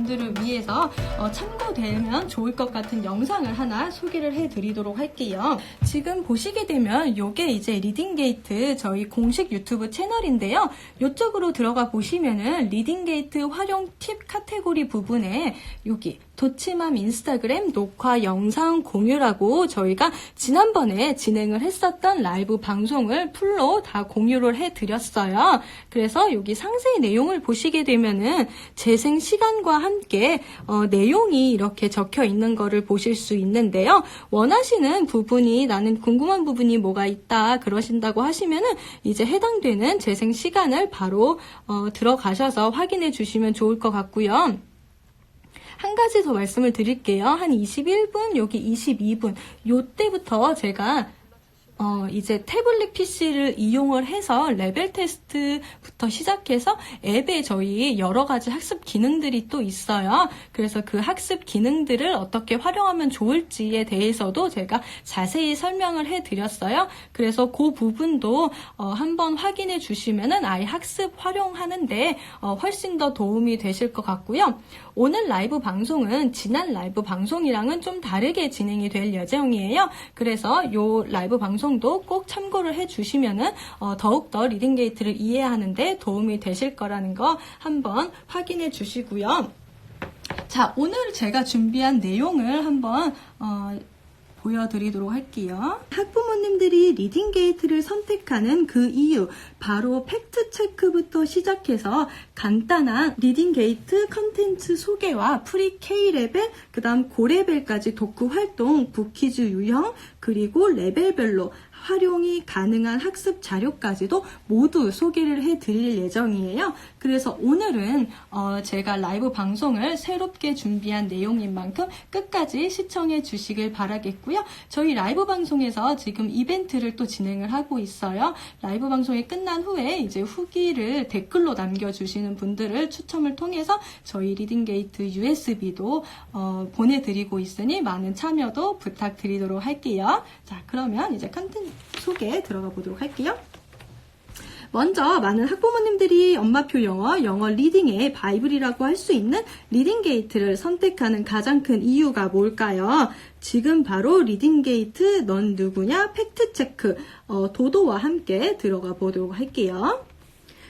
분들을 위해서 참고되면 좋을 것 같은 영상을 하나 소개를 해드리도록 할게요. 지금 보시게 되면 요게 이제 리딩게이트 저희 공식 유튜브 채널인데요. 이쪽으로 들어가 보시면은 리딩게이트 활용 팁 카테고리 부분에 여기 도치맘 인스타그램 녹화 영상 공유라고 저희가 지난번에 진행을 했었던 라이브 방송을 풀로 다 공유를 해드렸어요. 그래서 여기 상세히 내용을 보시게 되면은 재생 시간과 함께 내용이 이렇게 적혀 있는 거를 보실 수 있는데요. 원하시는 부분이 나는 궁금한 부분이 뭐가 있다 그러신다고 하시면은 이제 해당되는 재생 시간을 바로 들어가셔서 확인해 주시면 좋을 것 같고요. 한 가지 더 말씀을 드릴게요. 한 21분, 여기 22분, 요때부터 제가 이제 태블릿 PC를 이용을 해서 레벨 테스트부터 시작해서 앱에 저희 여러 가지 학습 기능들이 또 있어요. 그래서 그 학습 기능들을 어떻게 활용하면 좋을지에 대해서도 제가 자세히 설명을 해드렸어요. 그래서 그 부분도 한번 확인해 주시면은 아이 학습 활용하는데 훨씬 더 도움이 되실 것 같고요. 오늘 라이브 방송은 지난 라이브 방송이랑은 좀 다르게 진행이 될 예정이에요. 그래서 요 라이브 방송도 꼭 참고를 해주시면은 더욱더 리딩게이트를 이해하는데 도움이 되실 거라는 거 한번 확인해 주시고요. 자, 오늘 제가 준비한 내용을 한번 보여드리도록 할게요. 학부모님들이 리딩게이트를 선택하는 그 이유, 바로 팩트체크부터 시작해서 간단한 리딩게이트 컨텐츠 소개와 프리 K레벨, 그 다음 고레벨까지 독후 활동, 북퀴즈 유형, 그리고 레벨별로 활용이 가능한 학습 자료까지도 모두 소개를 해드릴 예정이에요. 그래서 오늘은 제가 라이브 방송을 새롭게 준비한 내용인 만큼 끝까지 시청해 주시길 바라겠고요. 저희 라이브 방송에서 지금 이벤트를 또 진행을 하고 있어요. 라이브 방송이 끝난 후에 이제 후기를 댓글로 남겨주시는 분들을 추첨을 통해서 저희 리딩게이트 USB도 보내드리고 있으니 많은 참여도 부탁드리도록 할게요. 자, 그러면 이제 컨텐츠 소개 들어가 보도록 할게요. 먼저 많은 학부모님들이 엄마표 영어 리딩의 바이블이라고 할 수 있는 리딩게이트를 선택하는 가장 큰 이유가 뭘까요? 지금 바로 리딩게이트 넌 누구냐 팩트체크 도도와 함께 들어가 보도록 할게요.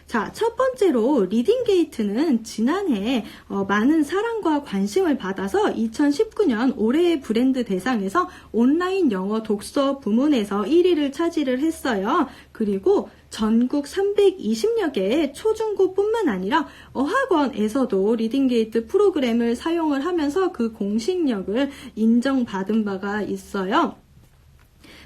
자, 첫 번째로 리딩게이트는 지난해 많은 사랑과 관심을 받아서 2019년 올해의 브랜드 대상에서 온라인 영어 독서 부문에서 1위를 차지를 했어요. 그리고 전국 320여 개의 초중고뿐만 아니라 어학원에서도 리딩게이트 프로그램을 사용을 하면서 그 공식력을 인정받은 바가 있어요.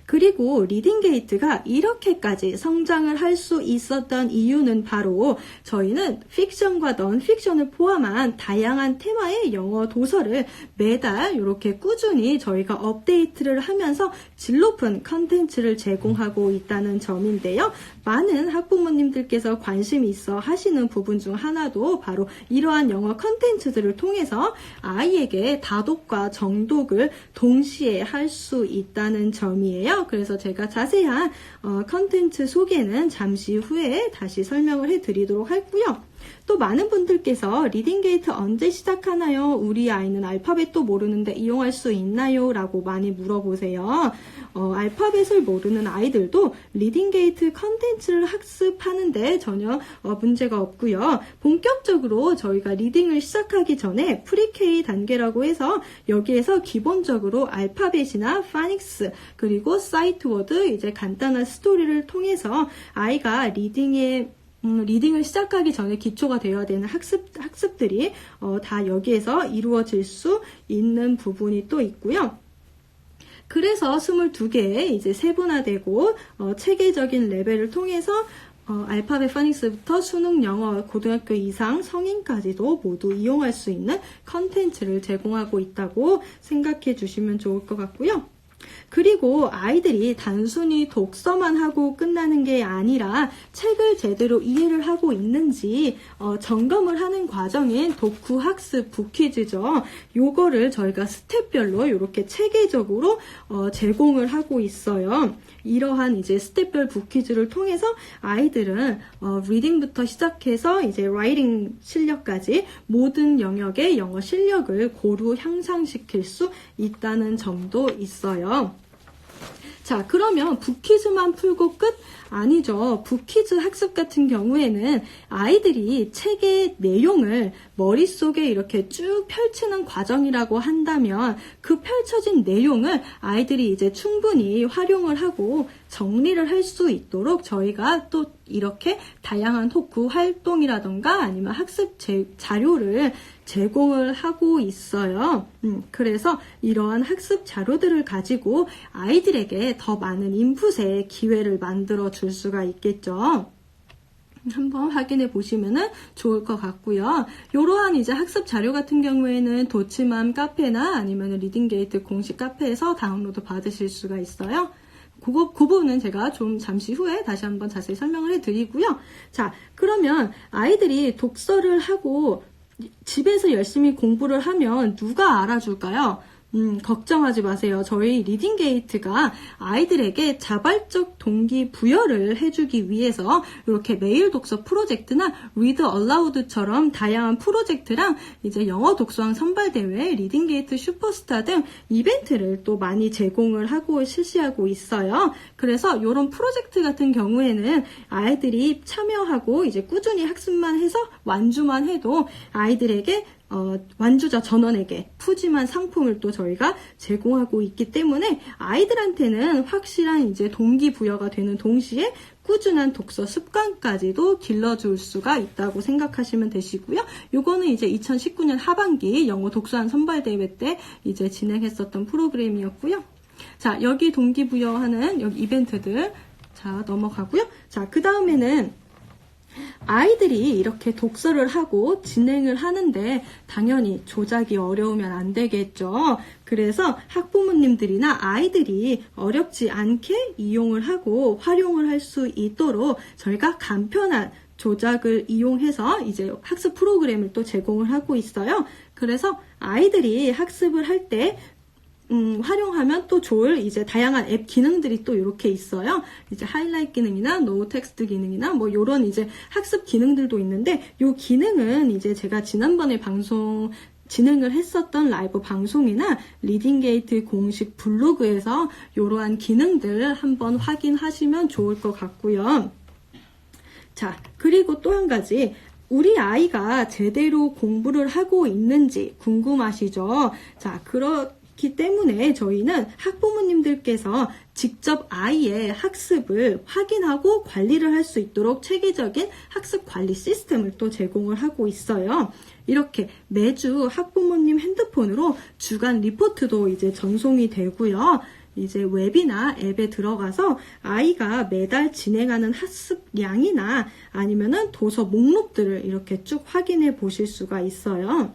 그리고 리딩게이트가 이렇게까지 성장을 할 수 있었던 이유는 바로 저희는 픽션과 넌픽션을 포함한 다양한 테마의 영어 도서를 매달 이렇게 꾸준히 저희가 업데이트를 하면서 질 높은 컨텐츠를 제공하고 있다는 점인데요. 많은 학부모님들께서 관심이 있어 하시는 부분 중 하나도 바로 이러한 영어 컨텐츠들을 통해서 아이에게 다독과 정독을 동시에 할 수 있다는 점이에요. 그래서 제가 자세한 컨텐츠 소개는 잠시 후에 다시 설명을 해드리도록 하고요. 또 많은 분들께서 리딩게이트 언제 시작하나요? 우리 아이는 알파벳도 모르는데 이용할 수 있나요? 라고 많이 물어보세요. 알파벳을 모르는 아이들도 리딩게이트 컨텐츠를 학습하는데 전혀 문제가 없고요. 본격적으로 저희가 리딩을 시작하기 전에 프리-K 단계라고 해서 여기에서 기본적으로 알파벳이나 파닉스 그리고 사이트워드 이제 간단한 스토리를 통해서 아이가 리딩을 시작하기 전에 기초가 되어야 되는 학습들이 다 여기에서 이루어질 수 있는 부분이 또 있고요. 그래서 22개의 이제 세분화되고 체계적인 레벨을 통해서 알파벳 파닉스부터 수능 영어 고등학교 이상 성인까지도 모두 이용할 수 있는 컨텐츠를 제공하고 있다고 생각해 주시면 좋을 것 같고요. 그리고 아이들이 단순히 독서만 하고 끝나는 게 아니라 책을 제대로 이해를 하고 있는지 점검을 하는 과정인 독후학습 북퀴즈죠. 요거를 저희가 스텝별로 이렇게 체계적으로 제공을 하고 있어요. 이러한 이제 스텝별 북퀴즈를 통해서 아이들은 리딩부터 시작해서 이제 라이팅 실력까지 모든 영역의 영어 실력을 고루 향상시킬 수 있다는 점도 있어요. 자, 그러면 북퀴즈만 풀고 끝? 아니죠. 북퀴즈 학습 같은 경우에는 아이들이 책의 내용을 머릿속에 이렇게 쭉 펼치는 과정이라고 한다면 그 펼쳐진 내용을 아이들이 이제 충분히 활용을 하고 정리를 할 수 있도록 저희가 또 이렇게 다양한 토크 활동이라던가 아니면 학습 자료를 제공을 하고 있어요. 그래서 이러한 학습 자료들을 가지고 아이들에게 더 많은 인풋의 기회를 만들어 줄 수가 있겠죠. 한번 확인해 보시면은 좋을 것 같고요. 이러한 이제 학습 자료 같은 경우에는 도치맘 카페나 아니면 리딩게이트 공식 카페에서 다운로드 받으실 수가 있어요. 그 부분은 제가 좀 잠시 후에 다시 한번 자세히 설명을 해드리고요. 자, 그러면 아이들이 독서를 하고 집에서 열심히 공부를 하면 누가 알아줄까요? 걱정하지 마세요. 저희 리딩게이트가 아이들에게 자발적 동기부여를 해주기 위해서 이렇게 매일 독서 프로젝트나 리드 얼라우드처럼 다양한 프로젝트랑 이제 영어 독서왕 선발대회, 리딩게이트 슈퍼스타 등 이벤트를 또 많이 제공을 하고 실시하고 있어요. 그래서 이런 프로젝트 같은 경우에는 아이들이 참여하고 이제 꾸준히 학습만 해서 완주만 해도 아이들에게 완주자 전원에게 푸짐한 상품을 또 저희가 제공하고 있기 때문에 아이들한테는 확실한 이제 동기부여가 되는 동시에 꾸준한 독서 습관까지도 길러줄 수가 있다고 생각하시면 되시고요. 요거는 이제 2019년 하반기 영어 독서왕 선발대회 때 이제 진행했었던 프로그램이었고요. 자, 여기 동기부여하는 여기 이벤트들 자 넘어가고요. 자, 그 다음에는 아이들이 이렇게 독서를 하고 진행을 하는데 당연히 조작이 어려우면 안 되겠죠. 그래서 학부모님들이나 아이들이 어렵지 않게 이용을 하고 활용을 할 수 있도록 저희가 간편한 조작을 이용해서 이제 학습 프로그램을 또 제공을 하고 있어요. 그래서 아이들이 학습을 할 때 활용하면 또 좋을 이제 다양한 앱 기능들이 또 이렇게 있어요. 이제 하이라이트 기능이나 노 텍스트 기능이나 뭐 요런 이제 학습 기능들도 있는데 요 기능은 이제 제가 지난번에 방송 진행을 했었던 라이브 방송이나 리딩게이트 공식 블로그에서 이러한 기능들 한번 확인하시면 좋을 것 같고요. 자, 그리고 또 한 가지 우리 아이가 제대로 공부를 하고 있는지 궁금하시죠? 자, 그렇기 때문에 저희는 학부모님들께서 직접 아이의 학습을 확인하고 관리를 할 수 있도록 체계적인 학습 관리 시스템을 또 제공을 하고 있어요. 이렇게 매주 학부모님 핸드폰으로 주간 리포트도 이제 전송이 되고요. 이제 웹이나 앱에 들어가서 아이가 매달 진행하는 학습량이나 아니면은 도서 목록들을 이렇게 쭉 확인해 보실 수가 있어요.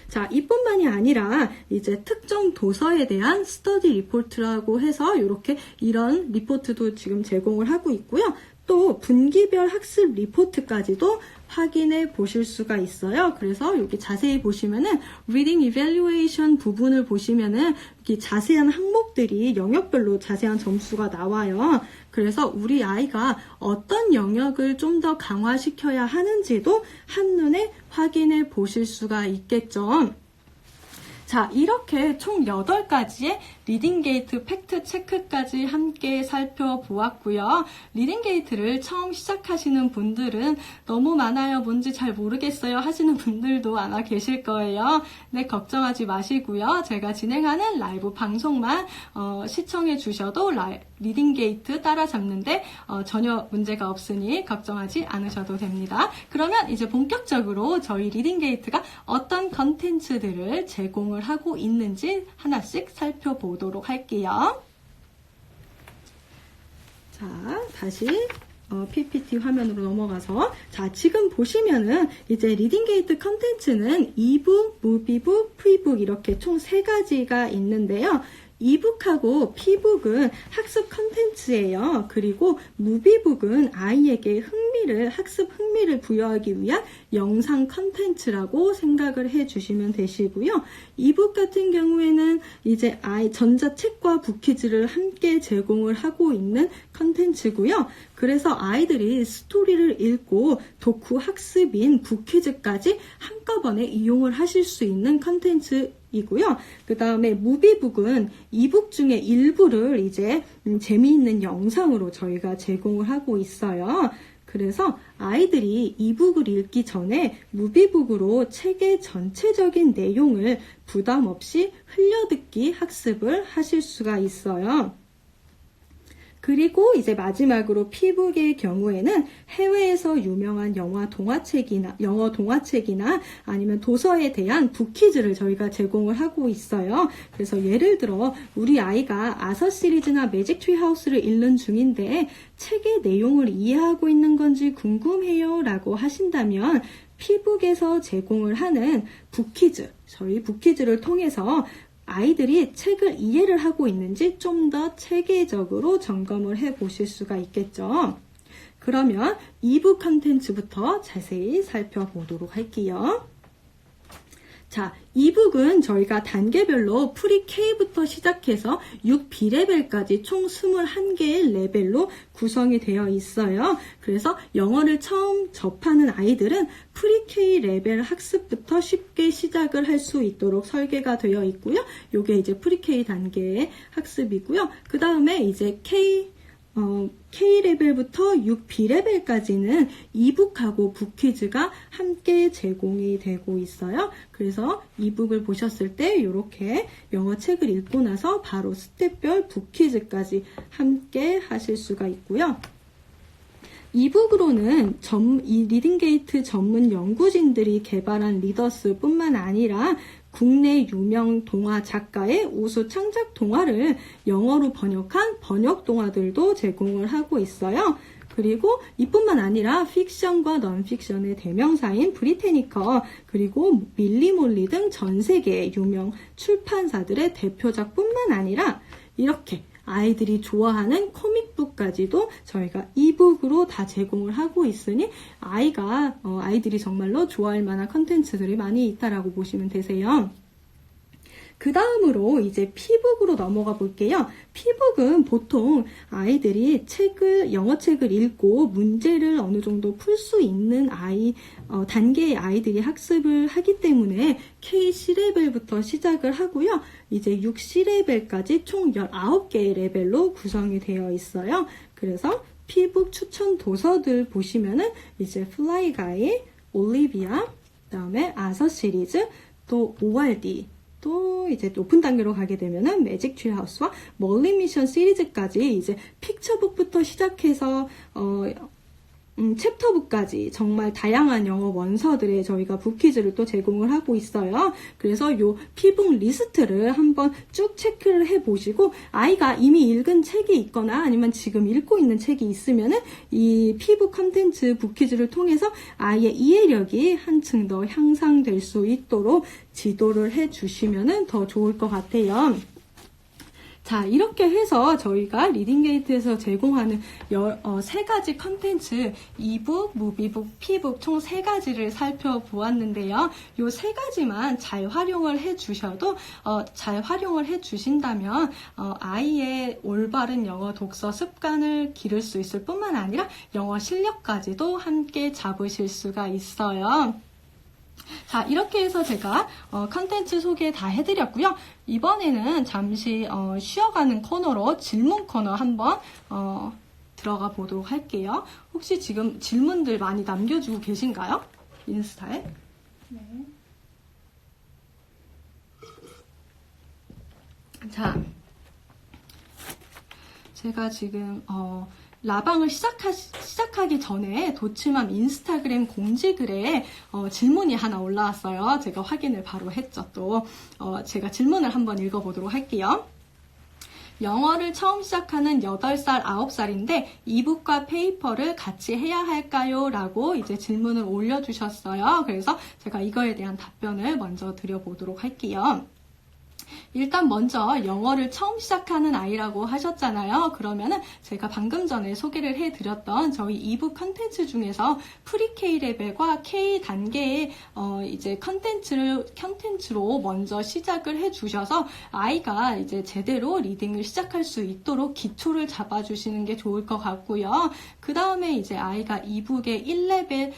자, 이뿐만이 아니라 이제 특정 도서에 대한 스터디 리포트라고 해서 이렇게 이런 리포트도 지금 제공을 하고 있고요. 또 분기별 학습 리포트까지도 확인해 보실 수가 있어요. 그래서 여기 자세히 보시면은 Reading Evaluation 부분을 보시면은 여기 자세한 항목들이 영역별로 자세한 점수가 나와요. 그래서 우리 아이가 어떤 영역을 좀 더 강화시켜야 하는지도 한눈에 확인해 보실 수가 있겠죠. 자, 이렇게 총 8가지의 리딩게이트 팩트 체크까지 함께 살펴보았고요. 리딩게이트를 처음 시작하시는 분들은 너무 많아요, 뭔지 잘 모르겠어요 하시는 분들도 아마 계실 거예요. 네, 걱정하지 마시고요. 제가 진행하는 라이브 방송만 시청해 주셔도 리딩게이트 따라잡는데 전혀 문제가 없으니 걱정하지 않으셔도 됩니다. 그러면 이제 본격적으로 저희 리딩게이트가 어떤 컨텐츠들을 제공을 하고 있는지 하나씩 살펴보도록 할게요. 자, 다시 PPT 화면으로 넘어가서 자, 지금 보시면은 이제 리딩게이트 컨텐츠는 이북, 무비북, 프리북 이렇게 총 3가지가 있는데요. 이북하고 피북은 학습 컨텐츠예요. 그리고 무비북은 아이에게 학습 흥미를 부여하기 위한 영상 컨텐츠라고 생각을 해주시면 되시고요. 이북 같은 경우에는 이제 전자책과 북퀴즈를 함께 제공을 하고 있는 컨텐츠고요. 그래서 아이들이 스토리를 읽고 독후 학습인 북퀴즈까지 한꺼번에 이용을 하실 수 있는 컨텐츠이고요. 그 다음에 무비북은 이북 중에 일부를 이제 재미있는 영상으로 저희가 제공을 하고 있어요. 그래서 아이들이 이북을 읽기 전에 무비북으로 책의 전체적인 내용을 부담 없이 흘려듣기 학습을 하실 수가 있어요. 그리고 이제 마지막으로 피북의 경우에는 해외에서 유명한 영어 동화책이나 아니면 도서에 대한 북퀴즈를 저희가 제공을 하고 있어요. 그래서 예를 들어 우리 아이가 아서 시리즈나 매직 트리 하우스를 읽는 중인데 책의 내용을 이해하고 있는 건지 궁금해요 라고 하신다면 피북에서 제공을 하는 북퀴즈, 저희 북퀴즈를 통해서 아이들이 책을 이해를 하고 있는지 좀 더 체계적으로 점검을 해 보실 수가 있겠죠. 그러면 이북 컨텐츠부터 자세히 살펴보도록 할게요. 자, 이북은 저희가 단계별로 프리-K부터 시작해서 6B레벨까지 총 21개의 레벨로 구성이 되어 있어요. 그래서 영어를 처음 접하는 아이들은 프리-K 레벨 학습부터 쉽게 시작을 할 수 있도록 설계가 되어 있고요. 요게 이제 프리-K 단계의 학습이고요. 그 다음에 이제 K레벨부터 6B레벨까지는 이북하고 북퀴즈가 함께 제공이 되고 있어요. 그래서 이북을 보셨을 때 이렇게 영어 책을 읽고 나서 바로 스텝별 북퀴즈까지 함께 하실 수가 있고요. 이북으로는 이 리딩게이트 전문 연구진들이 개발한 리더스 뿐만 아니라 국내 유명 동화 작가의 우수 창작 동화를 영어로 번역한 번역 동화들도 제공을 하고 있어요. 그리고 이뿐만 아니라 픽션과 넌픽션의 대명사인 브리테니커 그리고 밀리몰리 등 전 세계의 유명 출판사들의 대표작뿐만 아니라 이렇게 아이들이 좋아하는 코믹북까지도 저희가 이북으로 다 제공을 하고 있으니 아이들이 정말로 좋아할 만한 컨텐츠들이 많이 있다라고 보시면 되세요. 그 다음으로 이제 피북으로 넘어가 볼게요. 피북은 보통 아이들이 영어 책을 읽고 문제를 어느 정도 풀 수 있는 단계의 아이들이 학습을 하기 때문에 K-C레벨부터 시작을 하고요. 이제 6C레벨까지 총 19개의 레벨로 구성이 되어 있어요. 그래서 피북 추천 도서들 보시면은 이제 플라이 가이, 올리비아, 그다음에 아서 시리즈, 또 ORD, 또 이제 높은 단계로 가게 되면은 매직 트리 하우스와 멀리 미션 시리즈까지 이제 픽처북부터 시작해서 챕터북까지 정말 다양한 영어 원서들의 저희가 북퀴즈를 또 제공을 하고 있어요. 그래서 요 피북 리스트를 한번 쭉 체크를 해보시고 아이가 이미 읽은 책이 있거나 아니면 지금 읽고 있는 책이 있으면은 이 피북 컨텐츠 북퀴즈를 통해서 아이의 이해력이 한층 더 향상될 수 있도록 지도를 해주시면은 더 좋을 것 같아요. 자, 이렇게 해서 저희가 리딩게이트에서 제공하는 3가지 컨텐츠, 이북, 무비북, 피북 총 3가지를 살펴보았는데요. 요 3가지만 잘 활용을 해주신다면 아이의 올바른 영어 독서 습관을 기를 수 있을 뿐만 아니라 영어 실력까지도 함께 잡으실 수가 있어요. 자, 이렇게 해서 제가 컨텐츠 소개 다 해드렸고요. 이번에는 잠시 쉬어가는 코너로 질문 코너 한번 들어가 보도록 할게요. 혹시 지금 질문들 많이 남겨주고 계신가요? 인스타에? 네. 자, 제가 지금 라방을 시작하기 전에 도치맘 인스타그램 공지글에 질문이 하나 올라왔어요. 제가 확인을 바로 했죠. 또 제가 질문을 한번 읽어보도록 할게요. 영어를 처음 시작하는 8살, 9살인데 이북과 페이퍼를 같이 해야 할까요? 라고 이제 질문을 올려주셨어요. 그래서 제가 이거에 대한 답변을 먼저 드려보도록 할게요. 일단 먼저 영어를 처음 시작하는 아이라고 하셨잖아요. 그러면은 제가 방금 전에 소개를 해드렸던 저희 2부 컨텐츠 중에서 프리-K 레벨과 K 단계의 이제 컨텐츠로 먼저 시작을 해주셔서 아이가 이제 제대로 리딩을 시작할 수 있도록 기초를 잡아주시는 게 좋을 것 같고요. 그 다음에 이제 아이가 2부의 1레벨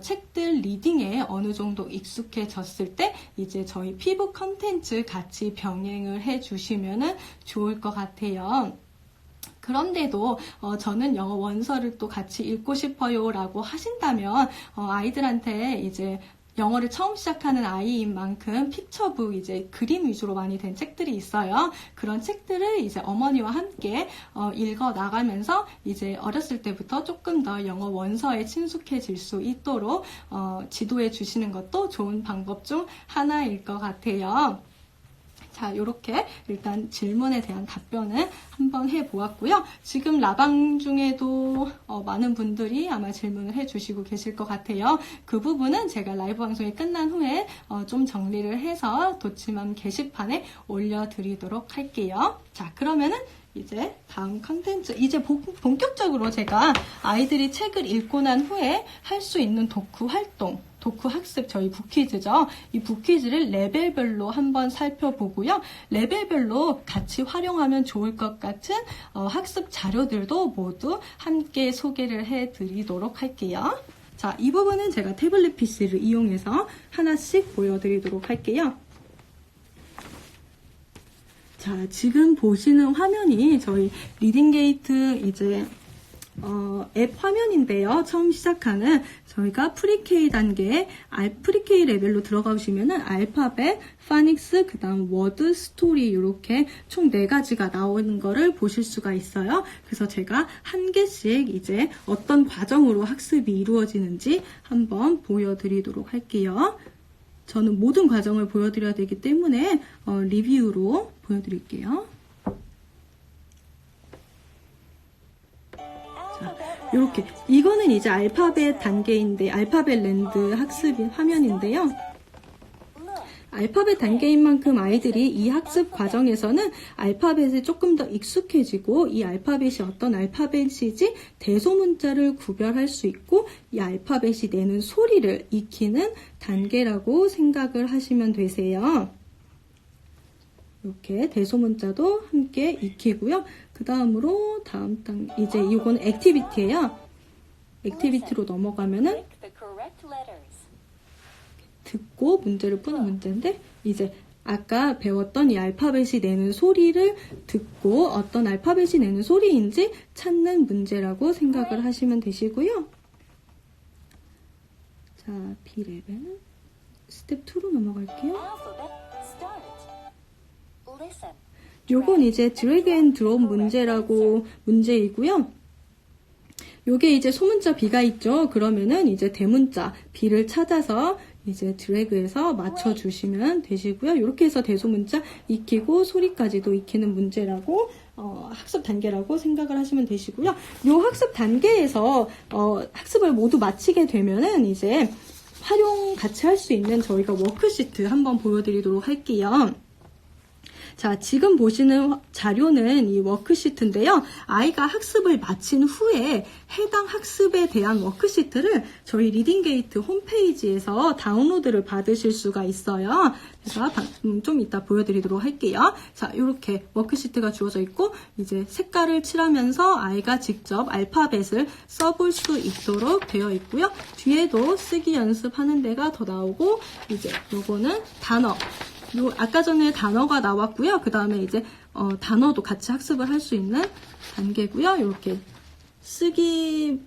책들 리딩에 어느 정도 익숙해졌을 때 이제 저희 피부 컨텐츠 같이 병행을 해주시면 좋을 것 같아요. 그런데도 저는 영어 원서를 또 같이 읽고 싶어요 라고 하신다면 아이들한테 이제 영어를 처음 시작하는 아이인 만큼 픽처북, 이제 그림 위주로 많이 된 책들이 있어요. 그런 책들을 이제 어머니와 함께 읽어 나가면서 이제 어렸을 때부터 조금 더 영어 원서에 친숙해질 수 있도록 지도해 주시는 것도 좋은 방법 중 하나일 것 같아요. 자, 이렇게 일단 질문에 대한 답변을 한번 해보았고요. 지금 라방 중에도 많은 분들이 아마 질문을 해주시고 계실 것 같아요. 그 부분은 제가 라이브 방송이 끝난 후에 좀 정리를 해서 도치맘 게시판에 올려드리도록 할게요. 자, 그러면은 이제 다음 컨텐츠, 이제 본격적으로 제가 아이들이 책을 읽고 난 후에 할 수 있는 독후 활동, 독후 학습, 저희 북퀴즈죠. 이 북퀴즈를 레벨별로 한번 살펴보고요. 레벨별로 같이 활용하면 좋을 것 같은 학습 자료들도 모두 함께 소개를 해드리도록 할게요. 자, 이 부분은 제가 태블릿 PC를 이용해서 하나씩 보여드리도록 할게요. 자, 지금 보시는 화면이 저희 리딩게이트 이제 앱 화면인데요. 처음 시작하는 저희가 프리-K 단계, 프리-K 레벨로 들어가시면은 알파벳, 파닉스, 그 다음 워드, 스토리 이렇게 총 4가지가 나오는 거를 보실 수가 있어요. 그래서 제가 한 개씩 이제 어떤 과정으로 학습이 이루어지는지 한번 보여드리도록 할게요. 저는 모든 과정을 보여드려야 되기 때문에 리뷰로 보여드릴게요. 자, 이렇게 이거는 이제 알파벳 단계인데 알파벳 랜드 학습 화면인데요. 알파벳 단계인 만큼 아이들이 이 학습 과정에서는 알파벳에 조금 더 익숙해지고 이 알파벳이 어떤 알파벳이지 대소문자를 구별할 수 있고 이 알파벳이 내는 소리를 익히는 단계라고 생각을 하시면 되세요. 이렇게 대소문자도 함께 익히고요. 그 다음으로 다음 단계, 이제 이건 액티비티예요. 액티비티로 넘어가면은 듣고 문제를 푸는 문제인데 이제 아까 배웠던 이 알파벳이 내는 소리를 듣고 어떤 알파벳이 내는 소리인지 찾는 문제라고 생각을 하시면 되시고요. 자, B레벨은 스텝 2로 넘어갈게요. 요건 이제 드래그 앤 드롭 문제라고 문제이고요. 요게 이제 소문자 B가 있죠. 그러면은 이제 대문자 B를 찾아서 이제 드래그해서 맞춰주시면 되시고요. 이렇게 해서 대소문자 익히고 소리까지도 익히는 문제라고 학습 단계라고 생각을 하시면 되시고요. 이 학습 단계에서 학습을 모두 마치게 되면은 이제 활용 같이 할 수 있는 저희가 워크시트 한번 보여드리도록 할게요. 자, 지금 보시는 자료는 이 워크시트인데요. 아이가 학습을 마친 후에 해당 학습에 대한 워크시트를 저희 리딩게이트 홈페이지에서 다운로드를 받으실 수가 있어요. 그래서 좀 이따 보여드리도록 할게요. 자, 이렇게 워크시트가 주어져 있고 이제 색깔을 칠하면서 아이가 직접 알파벳을 써볼 수 있도록 되어 있고요. 뒤에도 쓰기 연습하는 데가 더 나오고 이제 요거는 단어. 아까 전에 단어가 나왔고요. 그 다음에 이제 단어도 같이 학습을 할 수 있는 단계고요. 이렇게 쓰기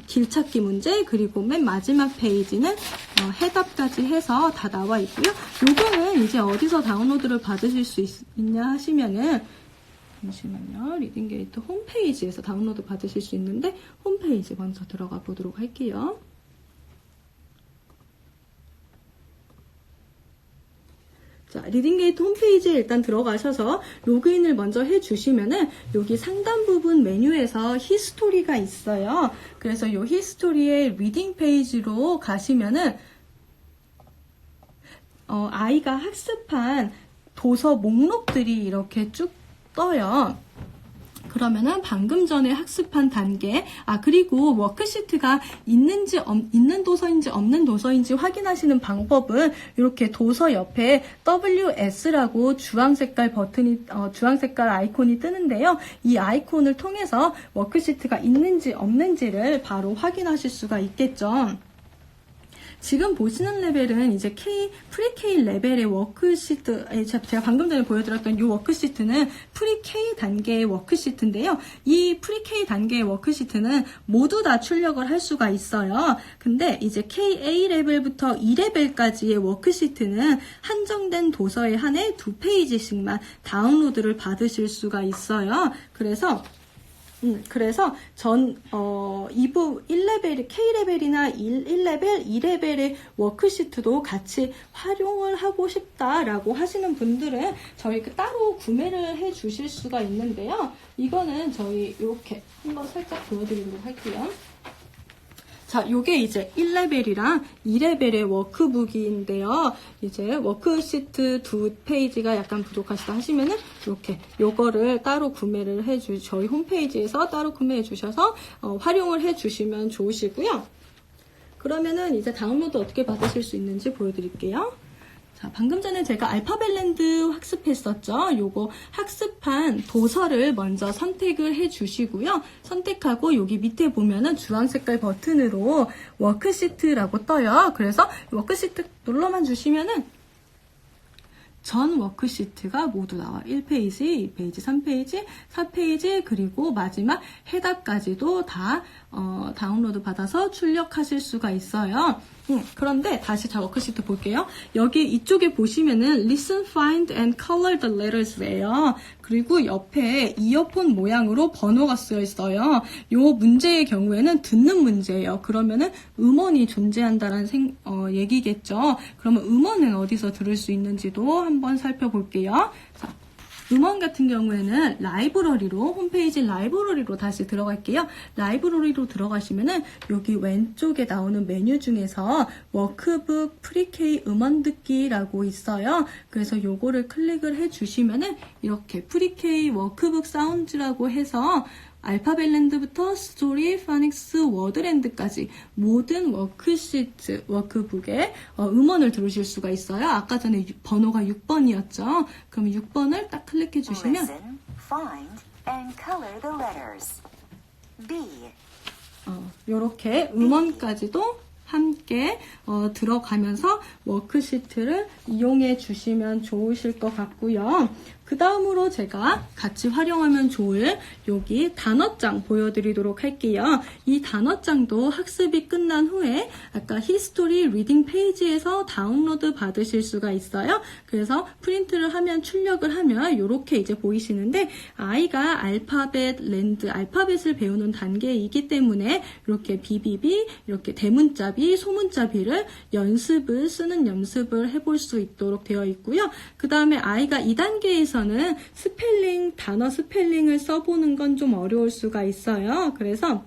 길찾기 문제 그리고 맨 마지막 페이지는 해답까지 해서 다 나와 있고요. 요거는 이제 어디서 다운로드를 받으실 수 있냐 하시면은 잠시만요. 리딩게이트 홈페이지에서 다운로드 받으실 수 있는데 홈페이지 먼저 들어가 보도록 할게요. 자, 리딩게이트 홈페이지에 일단 들어가셔서 로그인을 먼저 해주시면은 여기 상단 부분 메뉴에서 히스토리가 있어요. 그래서 이 히스토리의 리딩 페이지로 가시면은 아이가 학습한 도서 목록들이 이렇게 쭉 떠요. 그러면은 방금 전에 학습한 단계, 그리고 워크시트가 있는 도서인지 없는 도서인지 확인하시는 방법은 이렇게 도서 옆에 WS라고 주황색깔 버튼이, 주황색깔 아이콘이 뜨는데요. 이 아이콘을 통해서 워크시트가 있는지 없는지를 바로 확인하실 수가 있겠죠. 지금 보시는 레벨은 이제 프리-K 레벨의 워크시트, 제가 방금 전에 보여드렸던 이 워크시트는 프리-K 단계의 워크시트인데요. 이 프리-K 단계의 워크시트는 모두 다 출력을 할 수가 있어요. 근데 이제 KA 레벨부터 2레벨까지의 워크시트는 한정된 도서에 한해 2페이지씩만 다운로드를 받으실 수가 있어요. 그래서 1레벨, K레벨이나 1레벨, 2레벨의 워크시트도 같이 활용을 하고 싶다라고 하시는 분들은 저희 따로 구매를 해 주실 수가 있는데요. 이거는 저희 이렇게 한번 살짝 보여드리도록 할게요. 자, 요게 이제 1레벨이랑 2레벨의 워크북인데요. 이제 워크시트 2페이지가 약간 부족하시다 하시면은 이렇게 요거를 따로 구매를 저희 홈페이지에서 따로 구매해 주셔서 활용을 해 주시면 좋으시고요. 그러면은 이제 다운로드 어떻게 받으실 수 있는지 보여드릴게요. 자, 방금 전에 제가 알파벳랜드 학습했었죠. 요거 학습한 도서를 먼저 선택을 해 주시고요. 선택하고 여기 밑에 보면은 주황색깔 버튼으로 워크시트라고 떠요. 그래서 워크시트 눌러만 주시면은 전 워크시트가 모두 나와. 1페이지, 2페이지, 3페이지, 4페이지, 그리고 마지막 해답까지도 다 다운로드 받아서 출력하실 수가 있어요. 그런데 다시 워크시트 볼게요. 여기 이쪽에 보시면은 Listen, Find and Color the Letters예요. 그리고 옆에 이어폰 모양으로 번호가 쓰여 있어요. 요 문제의 경우에는 듣는 문제예요. 그러면은 음원이 존재한다는 얘기겠죠. 그러면 음원은 어디서 들을 수 있는지도 한번 살펴볼게요. 자, 음원 같은 경우에는 라이브러리로, 홈페이지 라이브러리로 다시 들어갈게요. 라이브러리로 들어가시면은 여기 왼쪽에 나오는 메뉴 중에서 워크북 프리-K 음원 듣기라고 있어요. 그래서 요거를 클릭을 해주시면은 이렇게 프리-K 워크북 사운드라고 해서 알파벳랜드부터 스토리, 파닉스, 워드랜드까지 모든 워크시트, 워크북에 음원을 들으실 수가 있어요. 아까 전에 번호가 6번이었죠. 그럼 6번을 딱 클릭해 주시면 Listen, find, and color the letters. B. 이렇게 음원까지도 함께 들어가면서 워크시트를 이용해 주시면 좋으실 것 같고요. 그 다음으로 제가 같이 활용하면 좋을 여기 단어장 보여드리도록 할게요. 이 단어장도 학습이 끝난 후에 아까 히스토리 리딩 페이지에서 다운로드 받으실 수가 있어요. 그래서 프린트를 하면 출력을 하면 이렇게 이제 보이시는데 아이가 알파벳을 배우는 단계이기 때문에 이렇게 BBB, 이렇게 대문자비, 소문자비를 쓰는 연습을 해볼 수 있도록 되어 있고요. 그 다음에 아이가 2단계에서 단어 스펠링을 써보는 건 좀 어려울 수가 있어요. 그래서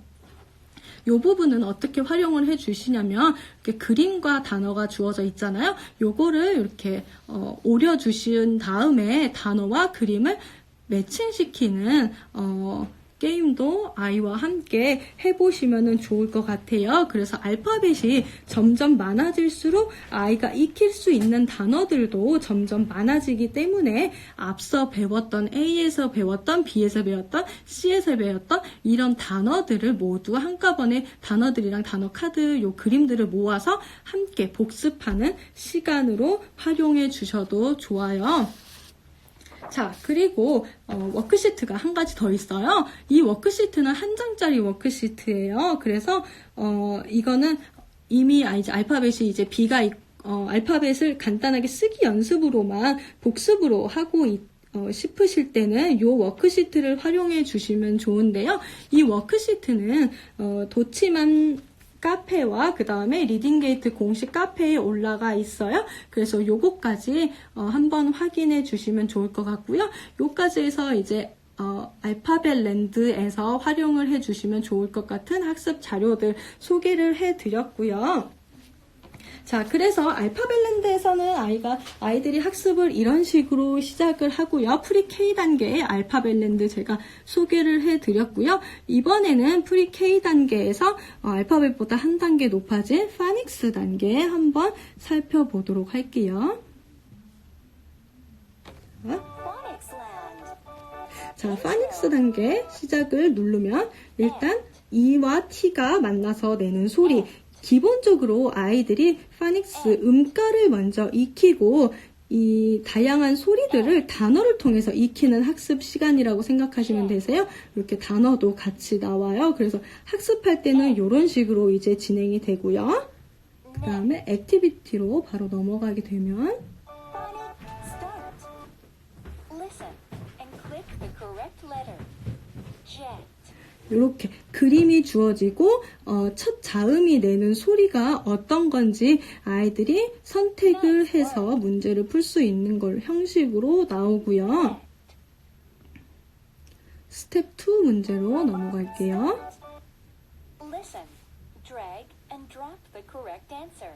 이 부분은 어떻게 활용을 해 주시냐면 이렇게 그림과 단어가 주어져 있잖아요. 요거를 이렇게 오려 주신 다음에 단어와 그림을 매칭시키는 게임도 아이와 함께 해보시면 좋을 것 같아요. 그래서 알파벳이 점점 많아질수록 아이가 익힐 수 있는 단어들도 점점 많아지기 때문에 앞서 배웠던 A에서 배웠던 B에서 배웠던 C에서 배웠던 이런 단어들을 모두 한꺼번에 단어들이랑 단어 카드 요 그림들을 모아서 함께 복습하는 시간으로 활용해 주셔도 좋아요. 자, 그리고 워크시트가 한 가지 더 있어요. 이 워크시트는 한 장짜리 워크시트예요. 그래서 이거는 이미 이제 알파벳이 이제 B가 알파벳을 간단하게 쓰기 연습으로만 복습으로 하고 싶으실 때는 이 워크시트를 활용해 주시면 좋은데요. 이 워크시트는 도치만 카페와 그 다음에 리딩게이트 공식 카페에 올라가 있어요. 그래서 요거까지 한번 확인해 주시면 좋을 것 같고요. 요까지 해서 이제 알파벳랜드에서 활용을 해 주시면 좋을 것 같은 학습 자료들 소개를 해 드렸고요. 자, 그래서 알파벳랜드에서는 아이들이 학습을 이런 식으로 시작을 하고요. 프리 K 단계의 알파벳랜드 제가 소개를 해드렸고요. 이번에는 프리 K 단계에서 알파벳보다 한 단계 높아진 파닉스 단계 한번 살펴보도록 할게요. 자, 파닉스 단계 시작을 누르면 일단 E와 T가 만나서 내는 소리, 기본적으로 아이들이 파닉스 음가를 먼저 익히고 이 다양한 소리들을 단어를 통해서 익히는 학습 시간이라고 생각하시면 되세요. 이렇게 단어도 같이 나와요. 그래서 학습할 때는 이런 식으로 이제 진행이 되고요. 그 다음에 액티비티로 바로 넘어가게 되면 이렇게 그림이 주어지고 첫 자음이 내는 소리가 어떤 건지 아이들이 선택을 해서 문제를 풀 수 있는 걸 형식으로 나오고요. 스텝 2 문제로 넘어갈게요. Listen, drag and drop the correct answer.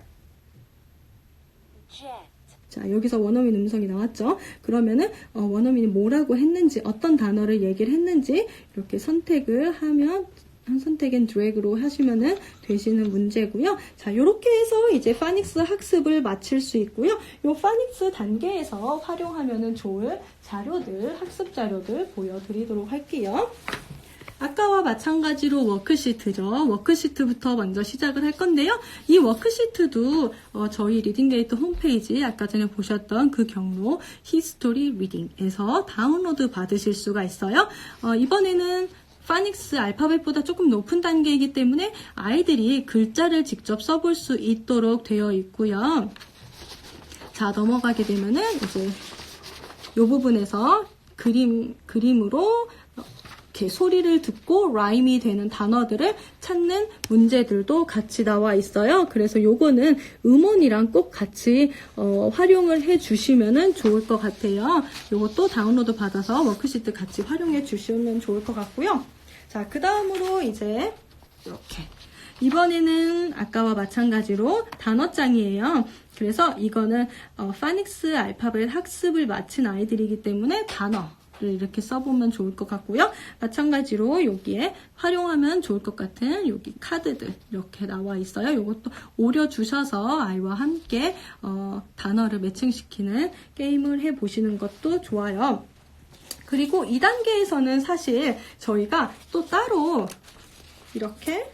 Jet. 자, 여기서 원어민 음성이 나왔죠? 그러면은 원어민이 뭐라고 했는지, 어떤 단어를 얘기를 했는지 이렇게 선택을 하면 한 선택엔 드래그로 하시면은 되시는 문제고요. 자, 이렇게 해서 이제 파닉스 학습을 마칠 수 있고요. 요 파닉스 단계에서 활용하면은 좋을 자료들, 학습 자료들 보여드리도록 할게요. 아까와 마찬가지로 워크시트죠. 워크시트부터 먼저 시작을 할 건데요. 이 워크시트도 저희 리딩게이트 홈페이지 아까 전에 보셨던 그 경로 히스토리 리딩에서 다운로드 받으실 수가 있어요. 이번에는 파닉스 알파벳보다 조금 높은 단계이기 때문에 아이들이 글자를 직접 써볼 수 있도록 되어 있고요. 자, 넘어가게 되면은 이제 이 부분에서 그림으로 이렇게 소리를 듣고 라임이 되는 단어들을 찾는 문제들도 같이 나와 있어요. 그래서 요거는 음원이랑 꼭 같이 활용을 해주시면 좋을 것 같아요. 요것도 다운로드 받아서 워크시트 같이 활용해 주시면 좋을 것 같고요. 자, 그 다음으로 이제 이렇게 이번에는 아까와 마찬가지로 단어장이에요. 그래서 이거는 파닉스 알파벳 학습을 마친 아이들이기 때문에 단어를 이렇게 써보면 좋을 것 같고요. 마찬가지로 여기에 활용하면 좋을 것 같은 여기 카드들 이렇게 나와 있어요. 이것도 오려주셔서 아이와 함께 단어를 매칭시키는 게임을 해보시는 것도 좋아요. 그리고 2단계에서는 사실 저희가 또 따로 이렇게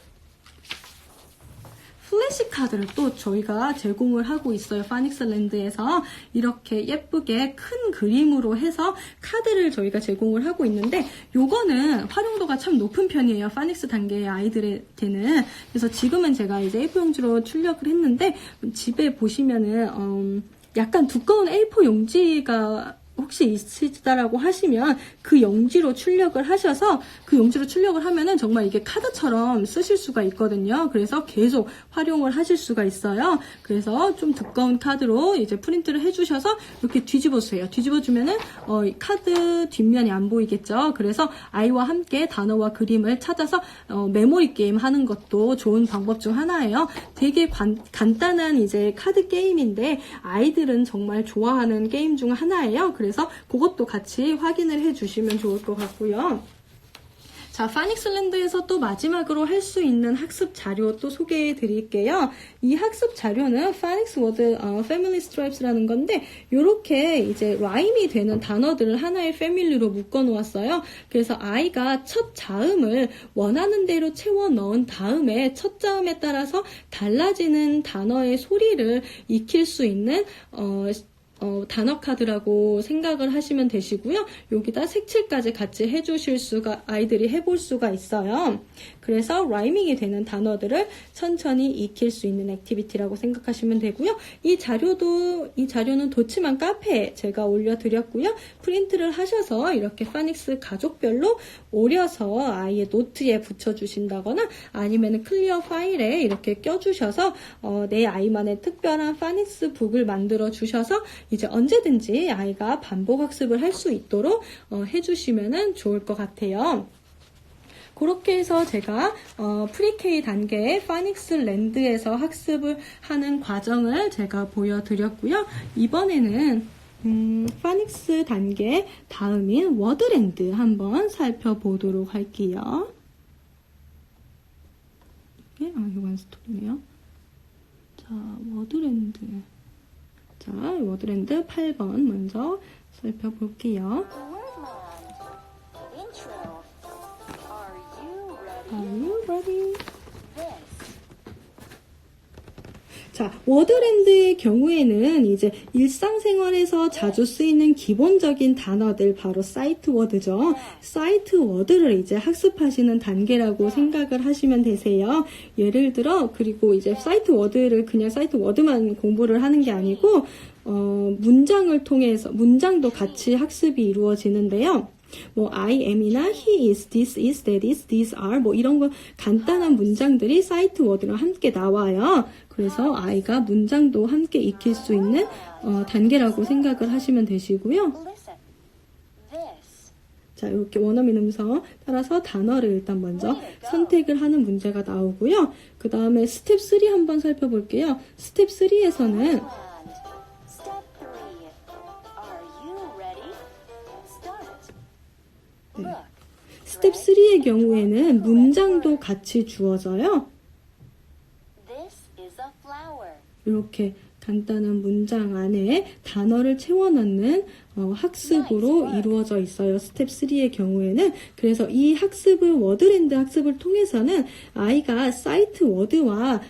플래시 카드를 또 저희가 제공을 하고 있어요. 파닉스랜드에서 이렇게 예쁘게 큰 그림으로 해서 카드를 저희가 제공을 하고 있는데 요거는 활용도가 참 높은 편이에요. 파닉스 단계의 아이들한테는. 그래서 지금은 제가 이제 A4 용지로 출력을 했는데 집에 보시면은 약간 두꺼운 A4 용지가 혹시 있으시다라고 하시면 그 용지로 출력을 하셔서 그 용지로 출력을 하면은 정말 이게 카드처럼 쓰실 수가 있거든요. 그래서 계속 활용을 하실 수가 있어요. 그래서 좀 두꺼운 카드로 이제 프린트를 해주셔서 이렇게 뒤집어주세요. 뒤집어주면은 카드 뒷면이 안 보이겠죠. 그래서 아이와 함께 단어와 그림을 찾아서 메모리 게임 하는 것도 좋은 방법 중 하나예요. 되게 간단한 이제 카드 게임인데 아이들은 정말 좋아하는 게임 중 하나예요. 그래서 그것도 같이 확인을 해주시면 좋을 것 같고요. 자, 파닉스랜드에서 또 마지막으로 할 수 있는 학습 자료 또 소개해 드릴게요. 이 학습 자료는 파닉스 워드 패밀리 스트라이프스라는 건데 이렇게 이제 라임이 되는 단어들을 하나의 패밀리로 묶어 놓았어요. 그래서 아이가 첫 자음을 원하는 대로 채워 넣은 다음에 첫 자음에 따라서 달라지는 단어의 소리를 익힐 수 있는 단어 카드라고 생각을 하시면 되시고요. 여기다 색칠까지 같이 해주실 수가, 아이들이 해볼 수가 있어요. 그래서 라이밍이 되는 단어들을 천천히 익힐 수 있는 액티비티라고 생각하시면 되고요. 이 자료는 도치만 카페에 제가 올려드렸고요. 프린트를 하셔서 이렇게 파닉스 가족별로 오려서 아이의 노트에 붙여주신다거나 아니면 클리어 파일에 이렇게 껴주셔서 내 아이만의 특별한 파닉스 북을 만들어 주셔서 이제 언제든지 아이가 반복 학습을 할 수 있도록 해주시면 좋을 것 같아요. 그렇게 해서 제가 프리K 단계의 파닉스 랜드에서 학습을 하는 과정을 제가 보여드렸고요. 이번에는 파닉스 단계 다음인 워드랜드 한번 살펴보도록 할게요. 이건 스토리네요. 자, 워드랜드. 자, 워드랜드 8번 먼저 살펴볼게요. Intro. Are you ready? Are you ready? This. 자, 워드랜드의 경우에는 이제 일상생활에서 자주 쓰이는 기본적인 단어들, 바로 사이트 워드죠. 사이트 워드를 이제 학습하시는 단계라고 생각을 하시면 되세요. 예를 들어, 그리고 이제 사이트 워드를 그냥 사이트 워드만 공부를 하는 게 아니고, 문장을 통해서, 문장도 같이 학습이 이루어지는데요. 뭐 I am이나 he is, this is, that is, these are 뭐 이런 거 간단한 문장들이 사이트 워드랑 함께 나와요. 그래서 아이가 문장도 함께 익힐 수 있는 단계라고 생각을 하시면 되시고요. Listen. This. 자, 이렇게 원어민 음성 따라서 단어를 일단 먼저 선택을 하는 문제가 나오고요. 그 다음에 스텝 3 한번 살펴볼게요. 스텝 3에서는 And step 3. Are you ready? Start. Look. 스텝 3의 경우에는 문장도 같이 주어져요. This is a flower. 이렇게 간단한 문장 안에 단어를 채워넣는 학습으로 이루어져 있어요. 스텝 3의 경우에는. 그래서 이 학습을, 워드랜드 학습을 통해서는 아이가 사이트 워드와